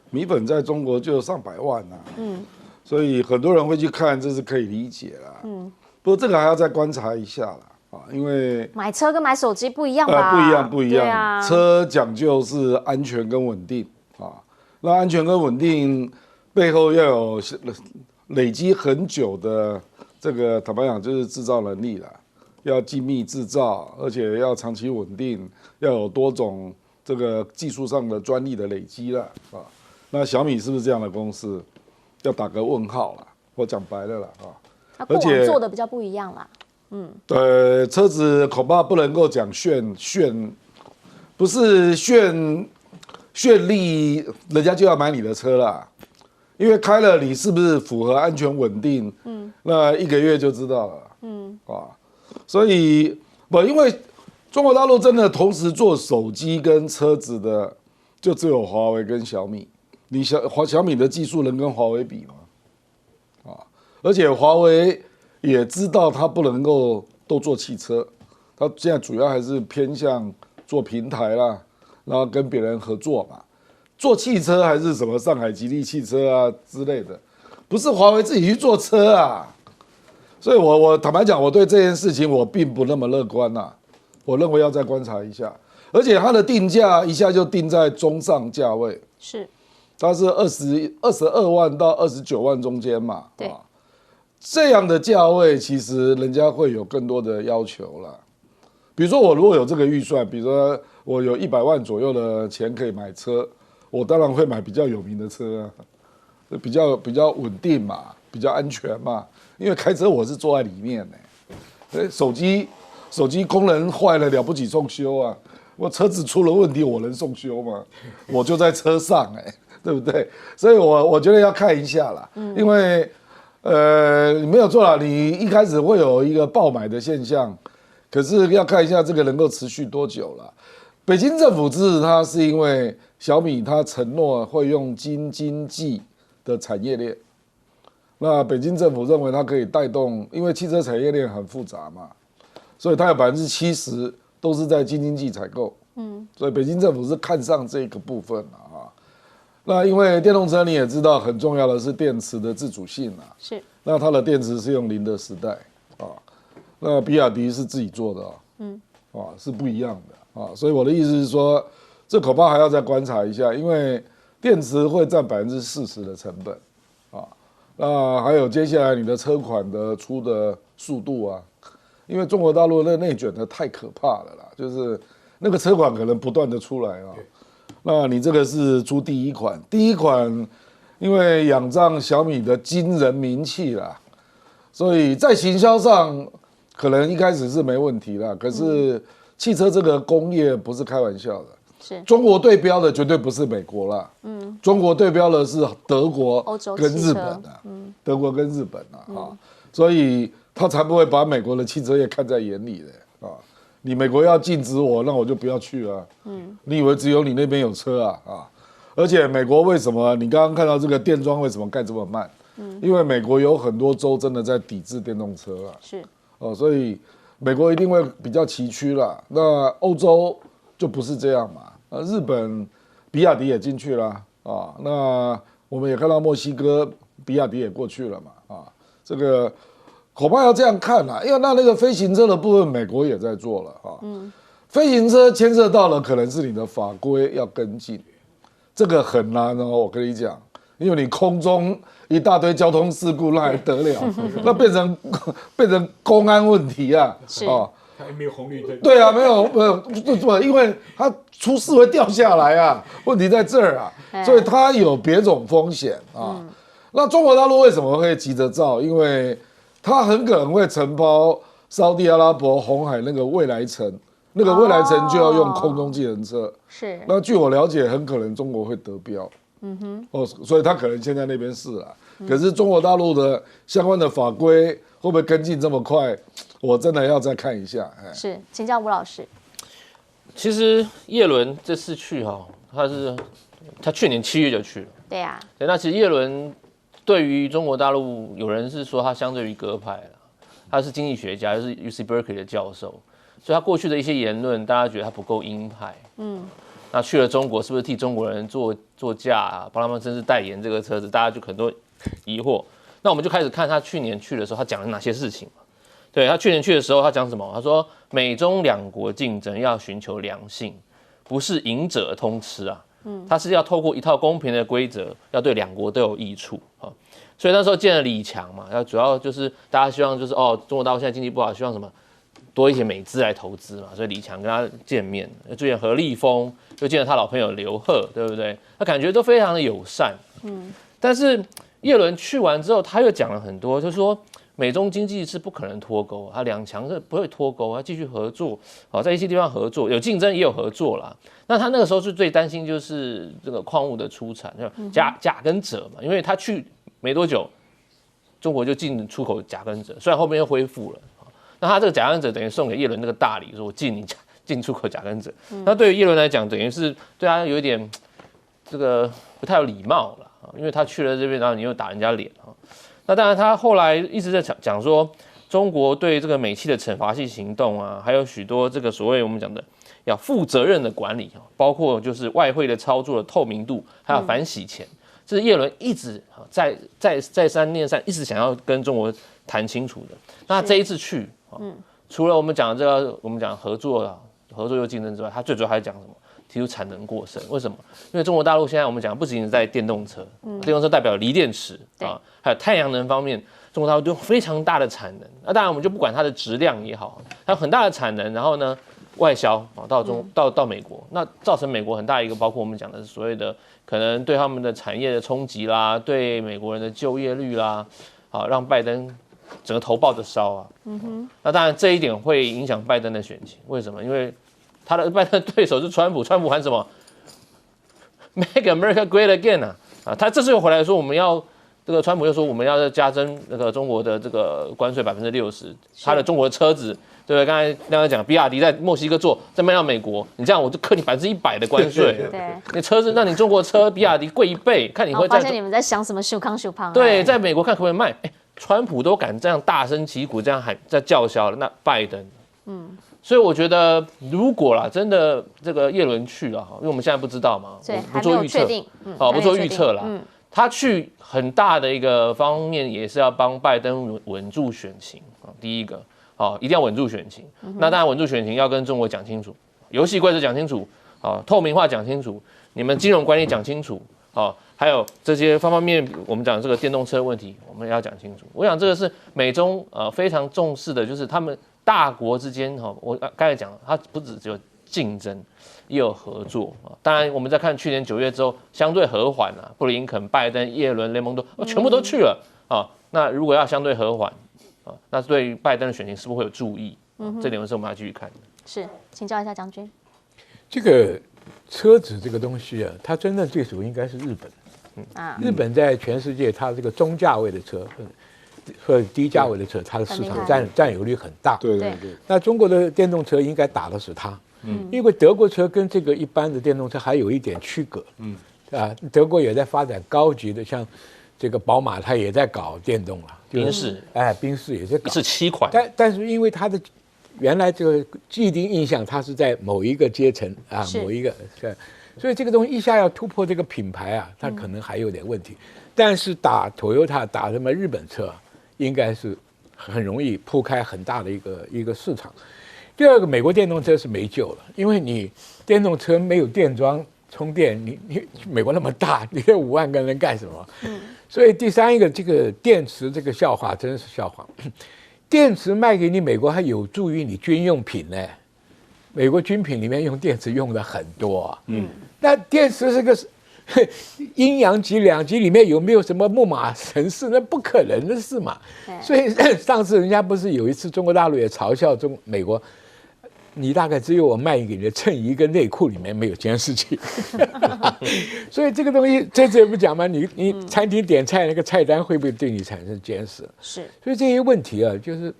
米粉在中国就有上百万呐，所以很多人会去看，这是可以理解啦。不过这个还要再观察一下啦。因为买车跟买手机不一样吧？不一样。对啊，车讲究是安全跟稳定啊。那安全跟稳定背后要有累积很久的这个，坦白讲就是制造能力啦，要精密制造，而且要长期稳定，要有多种这个技术上的专利的累积啦啊。那小米是不是这样的公司？要打个问号啦。我讲白了啦啊。它过往做的比较不一样啦。车子恐怕不能够讲不是绚丽，人家就要买你的车啦。因为开了你是不是符合安全稳定，那1个月就知道了，所以因为中国大陆真的同时做手机跟车子的，就只有华为跟小米。你小米的技术能跟华为比吗？而且华为也知道他不能够都做汽车，他现在主要还是偏向做平台啦，然后跟别人合作嘛。做汽车还是什么上海吉利汽车啊之类的，不是华为自己去做车啊。所以我坦白讲，我对这件事情我并不那么乐观呐。我认为要再观察一下，而且它的定价一下就定在中上价位，是，它是22万到29万中间嘛，对。这样的价位，其实人家会有更多的要求啦。比如说，我如果有这个预算，比如说我有100万左右的钱可以买车，我当然会买比较有名的车啊，比较稳定嘛，比较安全嘛。因为开车我是坐在里面呢，手机功能坏了不起送修啊，我车子出了问题我能送修吗？我就在车上对不对？所以我觉得要看一下啦，因为。你没有错啦，你一开始会有一个爆买的现象，可是要看一下这个能够持续多久啦。北京政府支持它，是因为小米它承诺会用京津冀的产业链。那北京政府认为它可以带动，因为汽车产业链很复杂嘛，所以它有70%都是在京津冀采购。所以北京政府是看上这个部分啊。那因为电动车你也知道，很重要的是电池的自主性啊。是。那它的电池是用宁德时代啊，那比亚迪是自己做的是不一样的啊。所以我的意思是说，这恐怕还要再观察一下，因为电池会占40%的成本啊。那还有接下来你的车款的出的速度啊，因为中国大陆那内卷的太可怕了啦，就是那个车款可能不断的出来啊。那你这个是出第一款，因为仰仗小米的惊人名气啦，所以在行销上可能一开始是没问题啦。可是汽车这个工业不是开玩笑的，是中国对标的绝对不是美国啦，中国对标的是德国跟日本啊，德国跟日本啊，所以他才不会把美国的汽车业看在眼里的啊。你美国要禁止我，那我就不要去啊。你以为只有你那边有车啊？而且美国为什么你刚刚看到这个电桩为什么盖这么慢？因为美国有很多州真的在抵制电动车啊。是所以美国一定会比较崎岖啦。那欧洲就不是这样嘛。日本比亚迪也进去了啊。那我们也看到墨西哥比亚迪也过去了嘛这个。恐怕要这样看啦，因为那个飞行车的部分，美国也在做了飞行车牵涉到了可能是你的法规要跟进，这个很难我跟你讲，因为你空中一大堆交通事故，那还得了？那变成公安问题啊！还没有红绿灯。对啊，没有，因为它出事会掉下来啊，问题在这儿啊，所以它有别种风险啊。那中国大陆为什么会急着造？因为它很可能会承包沙地阿拉伯红海那个未来城，那个未来城就要用空中计程车。是。那据我了解，很可能中国会得标。所以他可能先在那边试了。可是中国大陆的相关的法规会不会跟进这么快？我真的要再看一下。是，请教吴老师。其实叶伦这次去他去年7月就去了。对呀。对，那其实叶伦对于中国大陆，有人是说他相对于鸽派了，他是经济学家，又是 UC Berkeley 的教授，所以他过去的一些言论，大家觉得他不够鹰派。那去了中国，是不是替中国人做价啊？帮他们甚至代言这个车子，大家就很多疑惑。那我们就开始看他去年去的时候，他讲了哪些事情嘛？对，他去年去的时候，他讲什么？他说美中两国竞争要寻求良性，不是赢者通吃啊。他是要透过一套公平的规则，要对两国都有益处啊。所以那时候见了李强嘛，主要就是大家希望就是中国大陆现在经济不好，希望什么？多一些美资来投资嘛，所以李强跟他见面，又见何立峰，又见了他老朋友刘鹤，对不对？他感觉都非常的友善。但是叶伦去完之后，他又讲了很多，就是说美中经济是不可能脱钩，他两强是不会脱钩，他继续合作，在一些地方合作，有竞争也有合作啦。那他那个时候是最担心就是这个矿物的出产，钾跟锗嘛，因为他去没多久，中国就进出口钾跟锗，虽然后面又恢复了。那他这个钾跟锗等于送给叶伦那个大礼，说我进你进出口钾跟锗。那对于叶伦来讲，等于是对他有一点这个不太有礼貌了，因为他去了这边，然后你又打人家脸啊。那当然，他后来一直在讲说，中国对这个美企的惩罚性行动啊，还有许多这个所谓我们讲的要负责任的管理，包括就是外汇的操作的透明度，还有反洗钱，这是叶伦一直再三念三，一直想要跟中国谈清楚的。那这一次去，除了我们讲这个，我们讲合作又竞争之外，他最主要还讲什么？提出产能过剩。为什么？因为中国大陆现在我们讲不仅仅在电动车，电动车代表锂电池啊，还有太阳能方面，中国大陆都有非常大的产能。那当然我们就不管它的质量也好，它有很大的产能，然后呢外销到美国，那造成美国很大一个，包括我们讲的所谓的可能对他们的产业的冲击啦，对美国人的就业率啦，让拜登整个头抱着烧啊。那当然这一点会影响拜登的选情，为什么？因为他的拜登的对手是川普，川普喊什么 ？Make America Great Again 啊！他这次又回来说我们要这个川普又说我们要加征那个中国的这个关税60%，他的中国的车子，对不对？刚才讲比亚迪在墨西哥做，再卖到美国，你这样我就克你100%的关税。对，你车子让你中国车比亚迪贵1倍，看你会发现你们在想什么修康修胖？对，在美国看可不可以卖？川普都敢这样大声旗鼓这样喊在叫嚣了，那拜登，所以我觉得，如果啦，真的这个叶伦去了哈，因为我们现在不知道嘛，不做预测，不做预测啦。他去很大的一个方面也是要帮拜登稳住选情啊。第一个，一定要稳住选情。那当然稳住选情要跟中国讲清楚，游戏规则讲清楚，透明化讲清楚，你们金融管理讲清楚，还有这些方方面面，我们讲这个电动车问题，我们也要讲清楚。我想这个是美中非常重视的，就是他们大国之间我刚才讲了，它不只有竞争，也有合作啊。当然，我们在看去年9月之后，相对和缓啊，布林肯、拜登、叶伦、雷蒙多全部都去了啊。那如果要相对和缓啊，那对于拜登的选情是不是会有注意？这点是我们要继续看的。是，请教一下将军。这个车子这个东西啊，它真正对手应该是日本。日本在全世界，它这个中价位的车和低价位的车，它的市场占有率很大。对。那中国的电动车应该打的是它。因为德国车跟这个一般的电动车还有一点区隔。德国也在发展高级的，像这个宝马，它也在搞电动了。宾士，宾士也在搞，是7款。但是因为它的原来这个既定印象，它是在某一个阶层某一个，所以这个东西一下要突破这个品牌它可能还有点问题。但是打 Toyota 打什么日本车，应该是很容易铺开很大的一个市场。第二个，美国电动车是没救了，因为你电动车没有电桩充电，你美国那么大，你这5万个人干什么？所以第三一个，这个电池这个笑话真是笑话。电池卖给你美国，还有助于你军用品呢。美国军品里面用电池用的很多啊。那电池是个阴阳极两极，里面有没有什么木马程式？那不可能的事嘛。所以上次人家不是有一次中国大陆也嘲笑美国，你大概只有我卖给你的衬衣跟内裤里面没有监视器。所以这个东西这次也不讲嘛，你餐厅点菜那个菜单会不会对你产生监视？是。所以这些问题啊，就是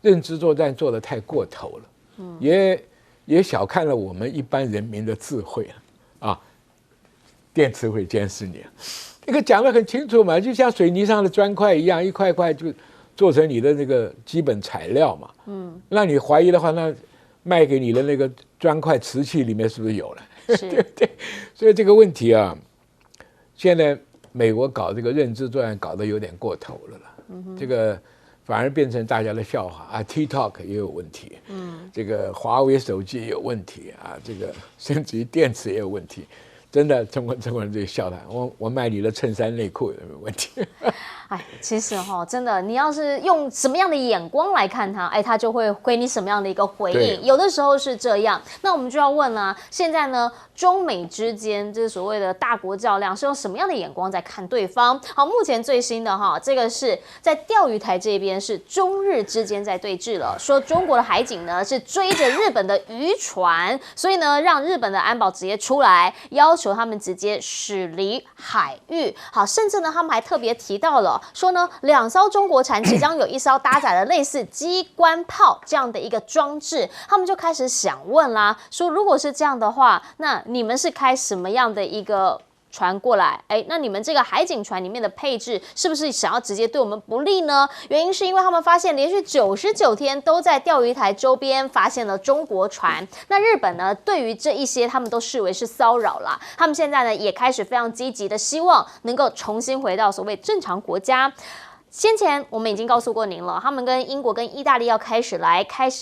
认知作战做得太过头了，也小看了我们一般人民的智慧啊！电池会监视你，那个讲得很清楚嘛，就像水泥上的砖块一样，一块块就做成你的那个基本材料嘛。那你怀疑的话，那卖给你的那个砖块瓷器里面是不是有了？对不对？所以这个问题啊，现在美国搞这个认知作战搞得有点过头了啦。这个。反而变成大家的笑话啊 ！TikTok 也有问题，这个华为手机也有问题啊，这个甚至于电池也有问题，真的中国人就笑他，我卖你的衬衫内裤有没有问题？哎，其实真的，你要是用什么样的眼光来看他，他就会给你什么样的一个回应。有的时候是这样，那我们就要问了，现在呢，中美之间这所谓的大国较量是用什么样的眼光在看对方？好，目前最新的这个是在钓鱼台这边是中日之间在对峙了，说中国的海警呢是追着日本的渔船，所以呢让日本的安保直接出来要求他们直接驶离海域。好，甚至呢他们还特别提到了。说呢，2艘中国船即将有1艘搭载了类似机关炮这样的一个装置，他们就开始想问啦，说如果是这样的话，那你们是开什么样的一个船过来？那你们这个海警船里面的配置是不是想要直接对我们不利呢？原因是因为他们发现连续99天都在钓鱼台周边发现了中国船。那日本呢，对于这一些他们都视为是骚扰啦。他们现在呢也开始非常积极的希望能够重新回到所谓正常国家。先前我们已经告诉过您了，他们跟英国跟意大利要开始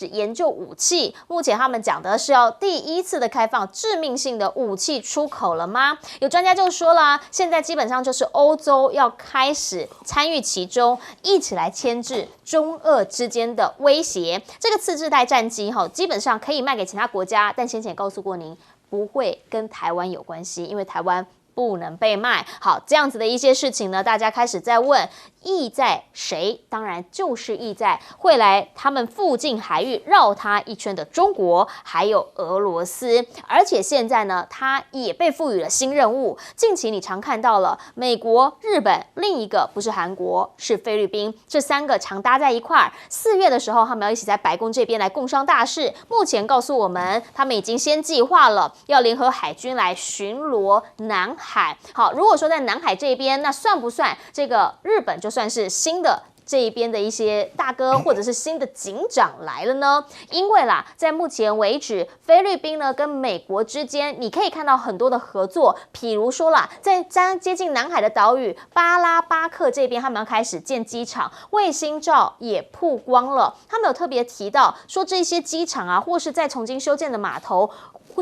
研究武器。目前他们讲的是要第1次的开放致命性的武器出口了吗？有专家就说了，现在基本上就是欧洲要开始参与其中，一起来牵制中俄之间的威胁。这个次世代战机基本上可以卖给其他国家，但先前也告诉过您，不会跟台湾有关系，因为台湾不能被卖。好，这样子的一些事情呢，大家开始在问，意在谁？当然就是意在会来他们附近海域绕他一圈的中国，还有俄罗斯。而且现在呢，他也被赋予了新任务。近期你常看到了美国、日本，另一个不是韩国，是菲律宾，这3个常搭在一块儿。4月的时候，他们要一起在白宫这边来共商大事。目前告诉我们，他们已经先计划了要联合海军来巡逻南海。好，如果说在南海这边，那算不算这个日本就算是新的这一边的一些大哥或者是新的警长来了呢？因为啦，在目前为止，菲律宾呢跟美国之间，你可以看到很多的合作，譬如说啦，在接近南海的岛屿巴拉巴克这边，他们要开始建机场，卫星照也曝光了。他们有特别提到说，这些机场啊，或是在重新修建的码头。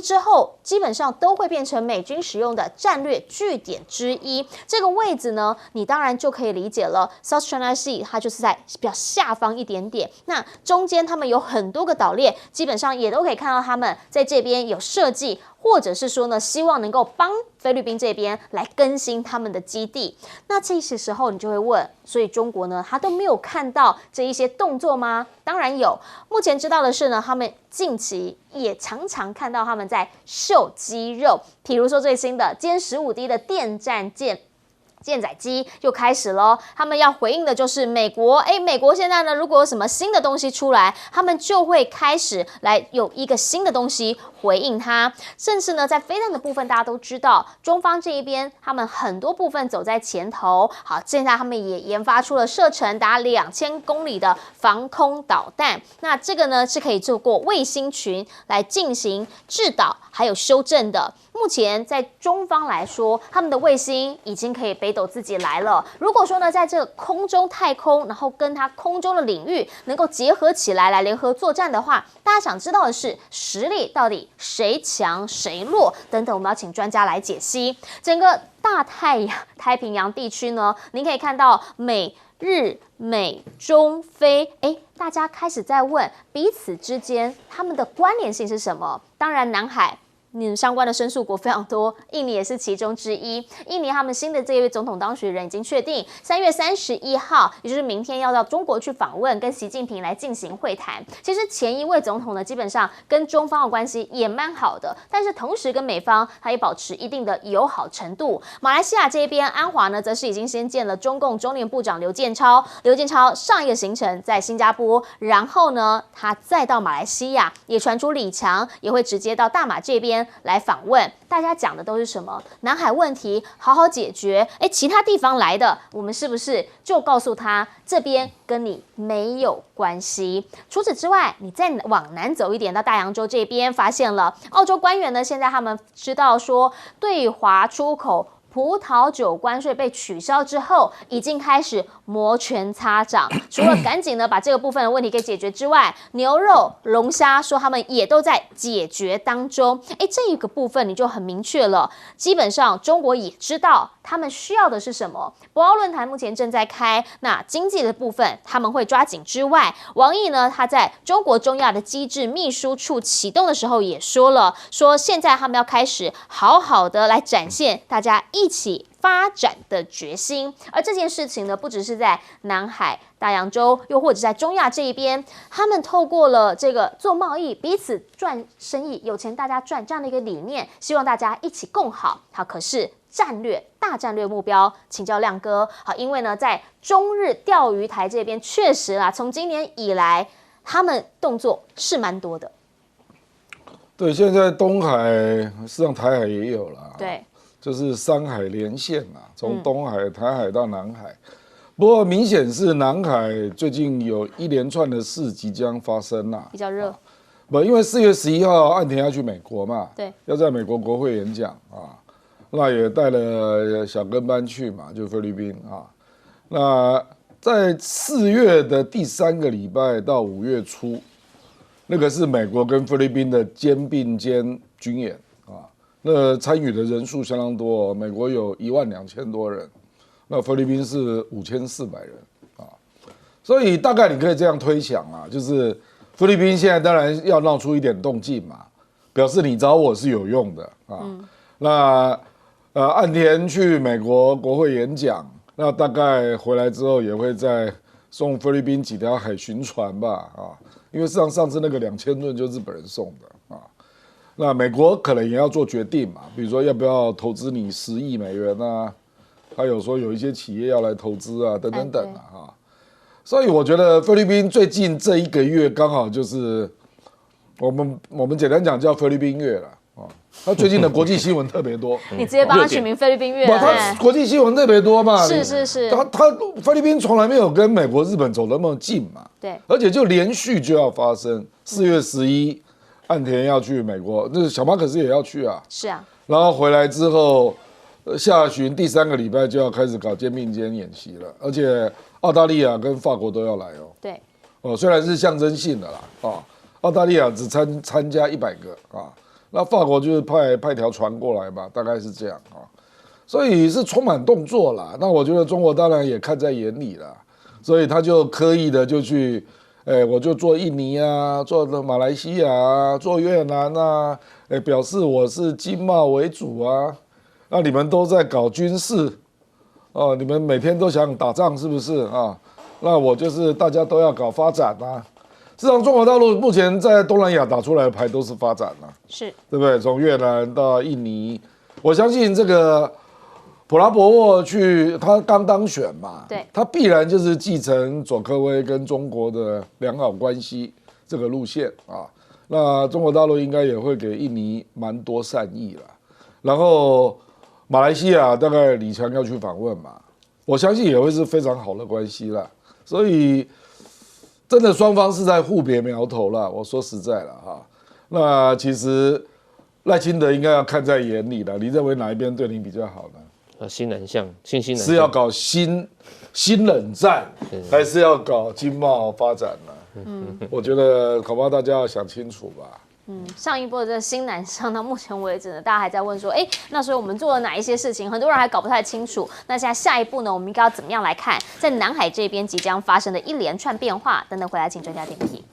之后基本上都会变成美军使用的战略据点之一。这个位置呢，你当然就可以理解了。South China Sea 它就是在比较下方一点点，那中间他们有很多个岛链，基本上也都可以看到他们在这边有设计。或者是说呢，希望能够帮菲律宾这边来更新他们的基地。那这些时候你就会问，所以中国呢，他都没有看到这一些动作吗？当然有。目前知道的是呢，他们近期也常常看到他们在秀肌肉，比如说最新的歼15D的电战舰载机又开始咯，他们要回应的就是美国。美国现在呢，如果有什么新的东西出来，他们就会开始来有一个新的东西回应它。甚至呢，在飞弹的部分，大家都知道，中方这一边他们很多部分走在前头。好，现在他们也研发出了射程达2000公里的防空导弹。那这个呢，是可以透过卫星群来进行制导还有修正的。目前在中方来说，他们的卫星已经可以背北斗自己来了。如果说呢，在这个空中太空，然后跟它空中的领域能够结合起来来联合作战的话，大家想知道的是实力到底谁强谁弱等等，我们要请专家来解析。整个大太平洋地区呢，您可以看到美日美中非，大家开始在问彼此之间他们的关联性是什么？当然，南海相关的申诉国非常多，印尼也是其中之一。印尼他们新的这一位总统当选人已经确定，3月31号，也就是明天要到中国去访问，跟习近平来进行会谈。其实前一位总统呢，基本上跟中方的关系也蛮好的，但是同时跟美方他也保持一定的友好程度。马来西亚这边，安华呢，则是已经先见了中共中联部长刘建超。刘建超上一个行程在新加坡，然后呢，他再到马来西亚，也传出李强也会直接到大马这边来访问。大家讲的都是什么？南海问题好好解决。其他地方来的，我们是不是就告诉他这边跟你没有关系？除此之外，你再往南走一点，到大洋洲这边，发现了澳洲官员呢，现在他们知道说对华出口葡萄酒关税被取消之后，已经开始摩拳擦掌。除了赶紧呢把这个部分的问题给解决之外，牛肉、龙虾说他们也都在解决当中。这一个部分你就很明确了，基本上中国也知道他们需要的是什么。博鳌论坛目前正在开，那经济的部分他们会抓紧之外，王毅呢他在中国中亚的机制秘书处启动的时候也说了，说现在他们要开始好好的来展现大家一起发展的决心。而这件事情呢，不只是在南海、大洋洲，又或者在中亚这一边，他们透过了这个做贸易，彼此赚生意，有钱大家赚这样的一个理念，希望大家一起共好。好，可是大战略目标，请教亮哥。好，因为呢，在中日钓鱼台这边，确实啦，从今年以来，他们动作是蛮多的。对，现在东海实际上台海也有了，对，就是三海连线嘛，从东海、台海到南海。不过明显是南海最近有一连串的事即将发生啦，比较热。因为4月11号岸田要去美国嘛，对，要在美国国会演讲啊，那也带了小跟班去嘛，就菲律宾啊。那在4月的第3个礼拜到5月初，那个是美国跟菲律宾的肩并肩军演啊，那参与的人数相当多，美国有12000多人，那菲律宾是5400人啊，所以大概你可以这样推想啊，就是菲律宾现在当然要闹出一点动静嘛，表示你找我是有用的啊。那岸田去美国国会演讲，那大概回来之后也会再送菲律宾几条海巡船吧啊，因为上次那个2000吨就日本人送的啊。那美国可能也要做决定嘛，比如说要不要投资你10亿美元啊，还有说有一些企业要来投资啊，等等等啊。所以我觉得菲律宾最近这1个月刚好就是我们简单讲叫菲律宾月了啊。他最近的国际新闻特别多，你直接帮他取名菲律宾月，他国际新闻特别多嘛。是，他菲律宾从来没有跟美国、日本走那么近嘛，对，而且就连续就要发生。4月11，岸田要去美国，那小马可是也要去啊，是啊，然后回来之后，下旬第3个礼拜就要开始搞肩并肩演习了，而且澳大利亚跟法国都要来哦。对，虽然是象征性的啦，澳大利亚只参加100个啊，那法国就是派条船过来吧，大概是这样啊，所以是充满动作啦。那我觉得中国当然也看在眼里啦，所以他就刻意的就去，我就做印尼啊，做马来西亚啊，做越南啊，表示我是经贸为主啊。那你们都在搞军事，你们每天都想打仗是不是啊？那我就是大家都要搞发展啊。事实上，中国大陆目前在东南亚打出来的牌都是发展啊，是对不对？从越南到印尼，我相信这个普拉博沃他刚当选嘛，对，他必然就是继承佐科威跟中国的良好关系这个路线啊。那中国大陆应该也会给印尼蛮多善意了，然后马来西亚大概李强要去访问嘛，我相信也会是非常好的关系啦。所以真的双方是在互别苗头啦，我说实在了哈。那其实赖清德应该要看在眼里了，你认为哪一边对你比较好呢？新南向，新南向是要搞新冷战，还是要搞经贸发展呢？我觉得恐怕大家要想清楚吧。上一波的这个新南向到目前为止呢，大家还在问说，那所以我们做了哪一些事情？很多人还搞不太清楚。那现在下一步呢，我们应该要怎么样来看在南海这边即将发生的一连串变化？等等回来请专家点评。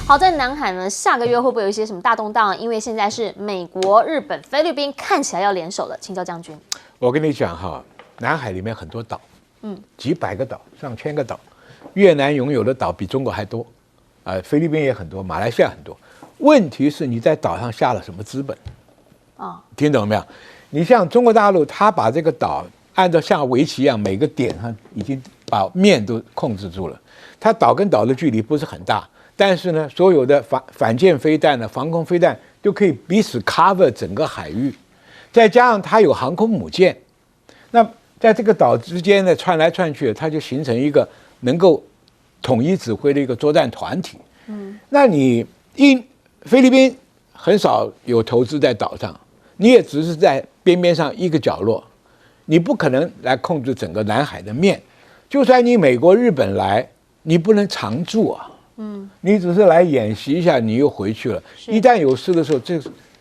好，在南海呢，下个月会不会有一些什么大动荡？因为现在是美国、日本、菲律宾看起来要联手了，请教将军。我跟你讲哈，南海里面很多岛，几百个岛、上千个岛，越南拥有的岛比中国还多，菲律宾也很多，马来西亚很多。问题是你在岛上下了什么资本？听懂没有？你像中国大陆，他把这个岛按照像围棋一样，每个点上已经把面都控制住了，它岛跟岛的距离不是很大。但是呢，所有的反舰飞弹呢、防空飞弹都可以彼此 cover 整个海域，再加上它有航空母舰，那在这个岛之间呢窜来窜去，它就形成一个能够统一指挥的一个作战团体。那你菲律宾很少有投资在岛上，你也只是在边边上一个角落，你不可能来控制整个南海的面。就算你美国、日本来，你不能常驻啊。你只是来演习一下，你又回去了。一旦有事的时候，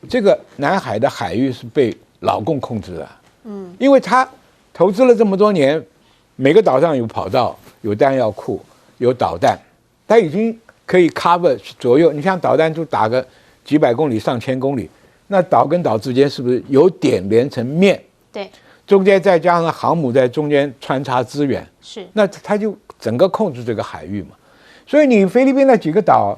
这个南海的海域是被老共控制的。因为他投资了这么多年，每个岛上有跑道、有弹药库、有导弹，他已经可以 cover 左右。你像导弹就打个几百公里、上千公里，那岛跟岛之间是不是有点连成面？对，中间再加上航母在中间穿插支援，是，那他就整个控制这个海域嘛。所以你菲律宾那几个岛，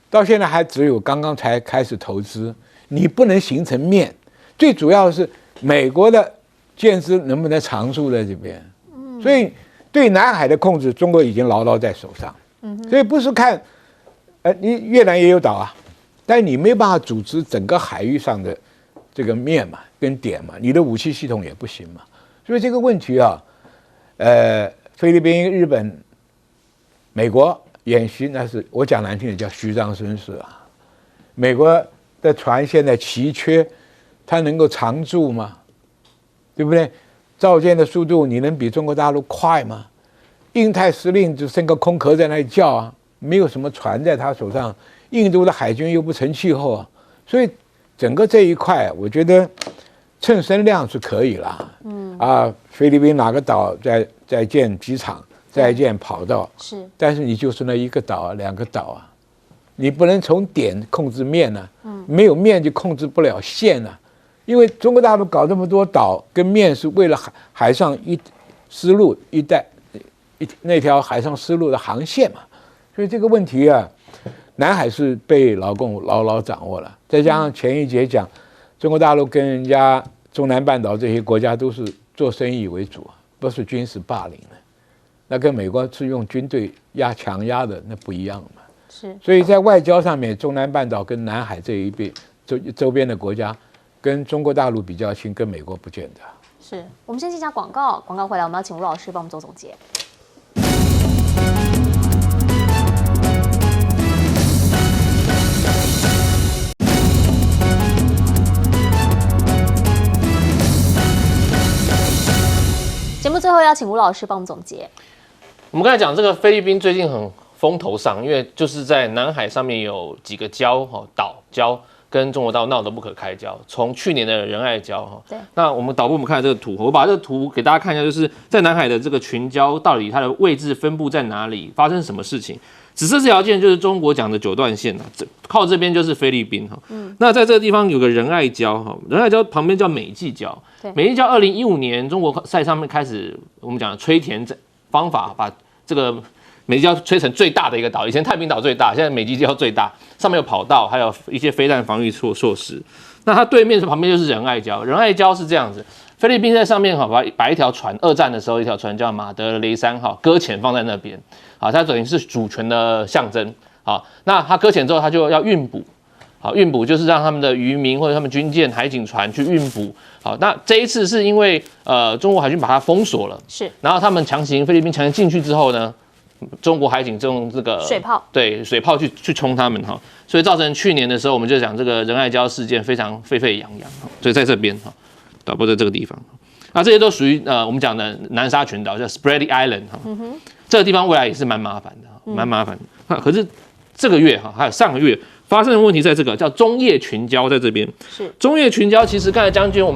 到现在还只有刚刚才开始投资，你不能形成面。最主要的是美国的舰只能不能常驻在这边？所以对南海的控制，中国已经牢牢在手上。所以不是看，你越南也有岛啊，但你没有办法组织整个海域上的这个面嘛，跟点嘛，你的武器系统也不行嘛。所以这个问题啊，菲律宾、日本、美国。演习那是我讲难听的叫虚张声势啊！美国的船现在奇缺，它能够常驻吗？对不对？造舰的速度你能比中国大陆快吗？印太司令就升个空壳在那里叫啊，没有什么船在他手上。印度的海军又不成气候啊，所以整个这一块，我觉得蹭声量是可以啦。菲律宾哪个岛在建机场？再建跑道是，但是你就是那一个岛啊，两个岛啊，你不能从点控制面呢，没有面就控制不了线啊，因为中国大陆搞这么多岛跟面是为了海上丝路那条海上丝路的航线嘛，所以这个问题啊，南海是被老共牢牢掌握了，再加上前一节讲，中国大陆跟人家中南半岛这些国家都是做生意为主，不是军事霸凌的。那跟美国是用军队强压的，那不一样嘛。是，所以在外交上面，中南半岛跟南海这一边周边的国家，跟中国大陆比较亲，跟美国不见得。是，我们先进一下广告，广告回来我们要请吴老师帮我们做总结。节目最后要请吴老师帮我们总结。我们刚才讲这个菲律宾最近很风头上，因为就是在南海上面有几个礁岛礁跟中国大陆闹得不可开交。从去年的仁爱礁对，那我们导播我们看这个图，我把这个图给大家看一下，就是在南海的这个群礁到底它的位置分布在哪里，发生什么事情。紫色这条线就是中国讲的九段线靠这边就是菲律宾哈。那在这个地方有个仁爱礁哈，仁爱礁旁边叫美济礁。美济礁2015年中国在上面开始我们讲的吹填方法，把这个美济礁吹成最大的一个岛。以前太平岛最大，现在美济礁最大，上面有跑道，还有一些飞弹防御措施。那它对面旁边就是仁爱礁，仁爱礁是这样子。菲律宾在上面把一条船，二战的时候一条船叫马德雷3号搁浅放在那边，它等于是主权的象征。好，那它搁浅之后，它就要运补，好，运补就是让他们的渔民或者他们军舰、海警船去运补。好，那这一次是因为中国海军把它封锁了，是，然后他们菲律宾强行进去之后呢，中国海警用这个水炮，对，水炮去冲他们哈，所以造成去年的时候我们就讲这个仁爱礁事件非常沸沸扬扬，所以在这边哈，导播在这个地方，那这些都属于我们讲的南沙群岛叫 Spratly Island 哈，这个地方未来也是蛮麻烦的，蛮麻烦的。可是这个月哈，还有上个月发生的问题在这个叫中叶群礁，在这边。是中叶群礁，其实刚才将军我们。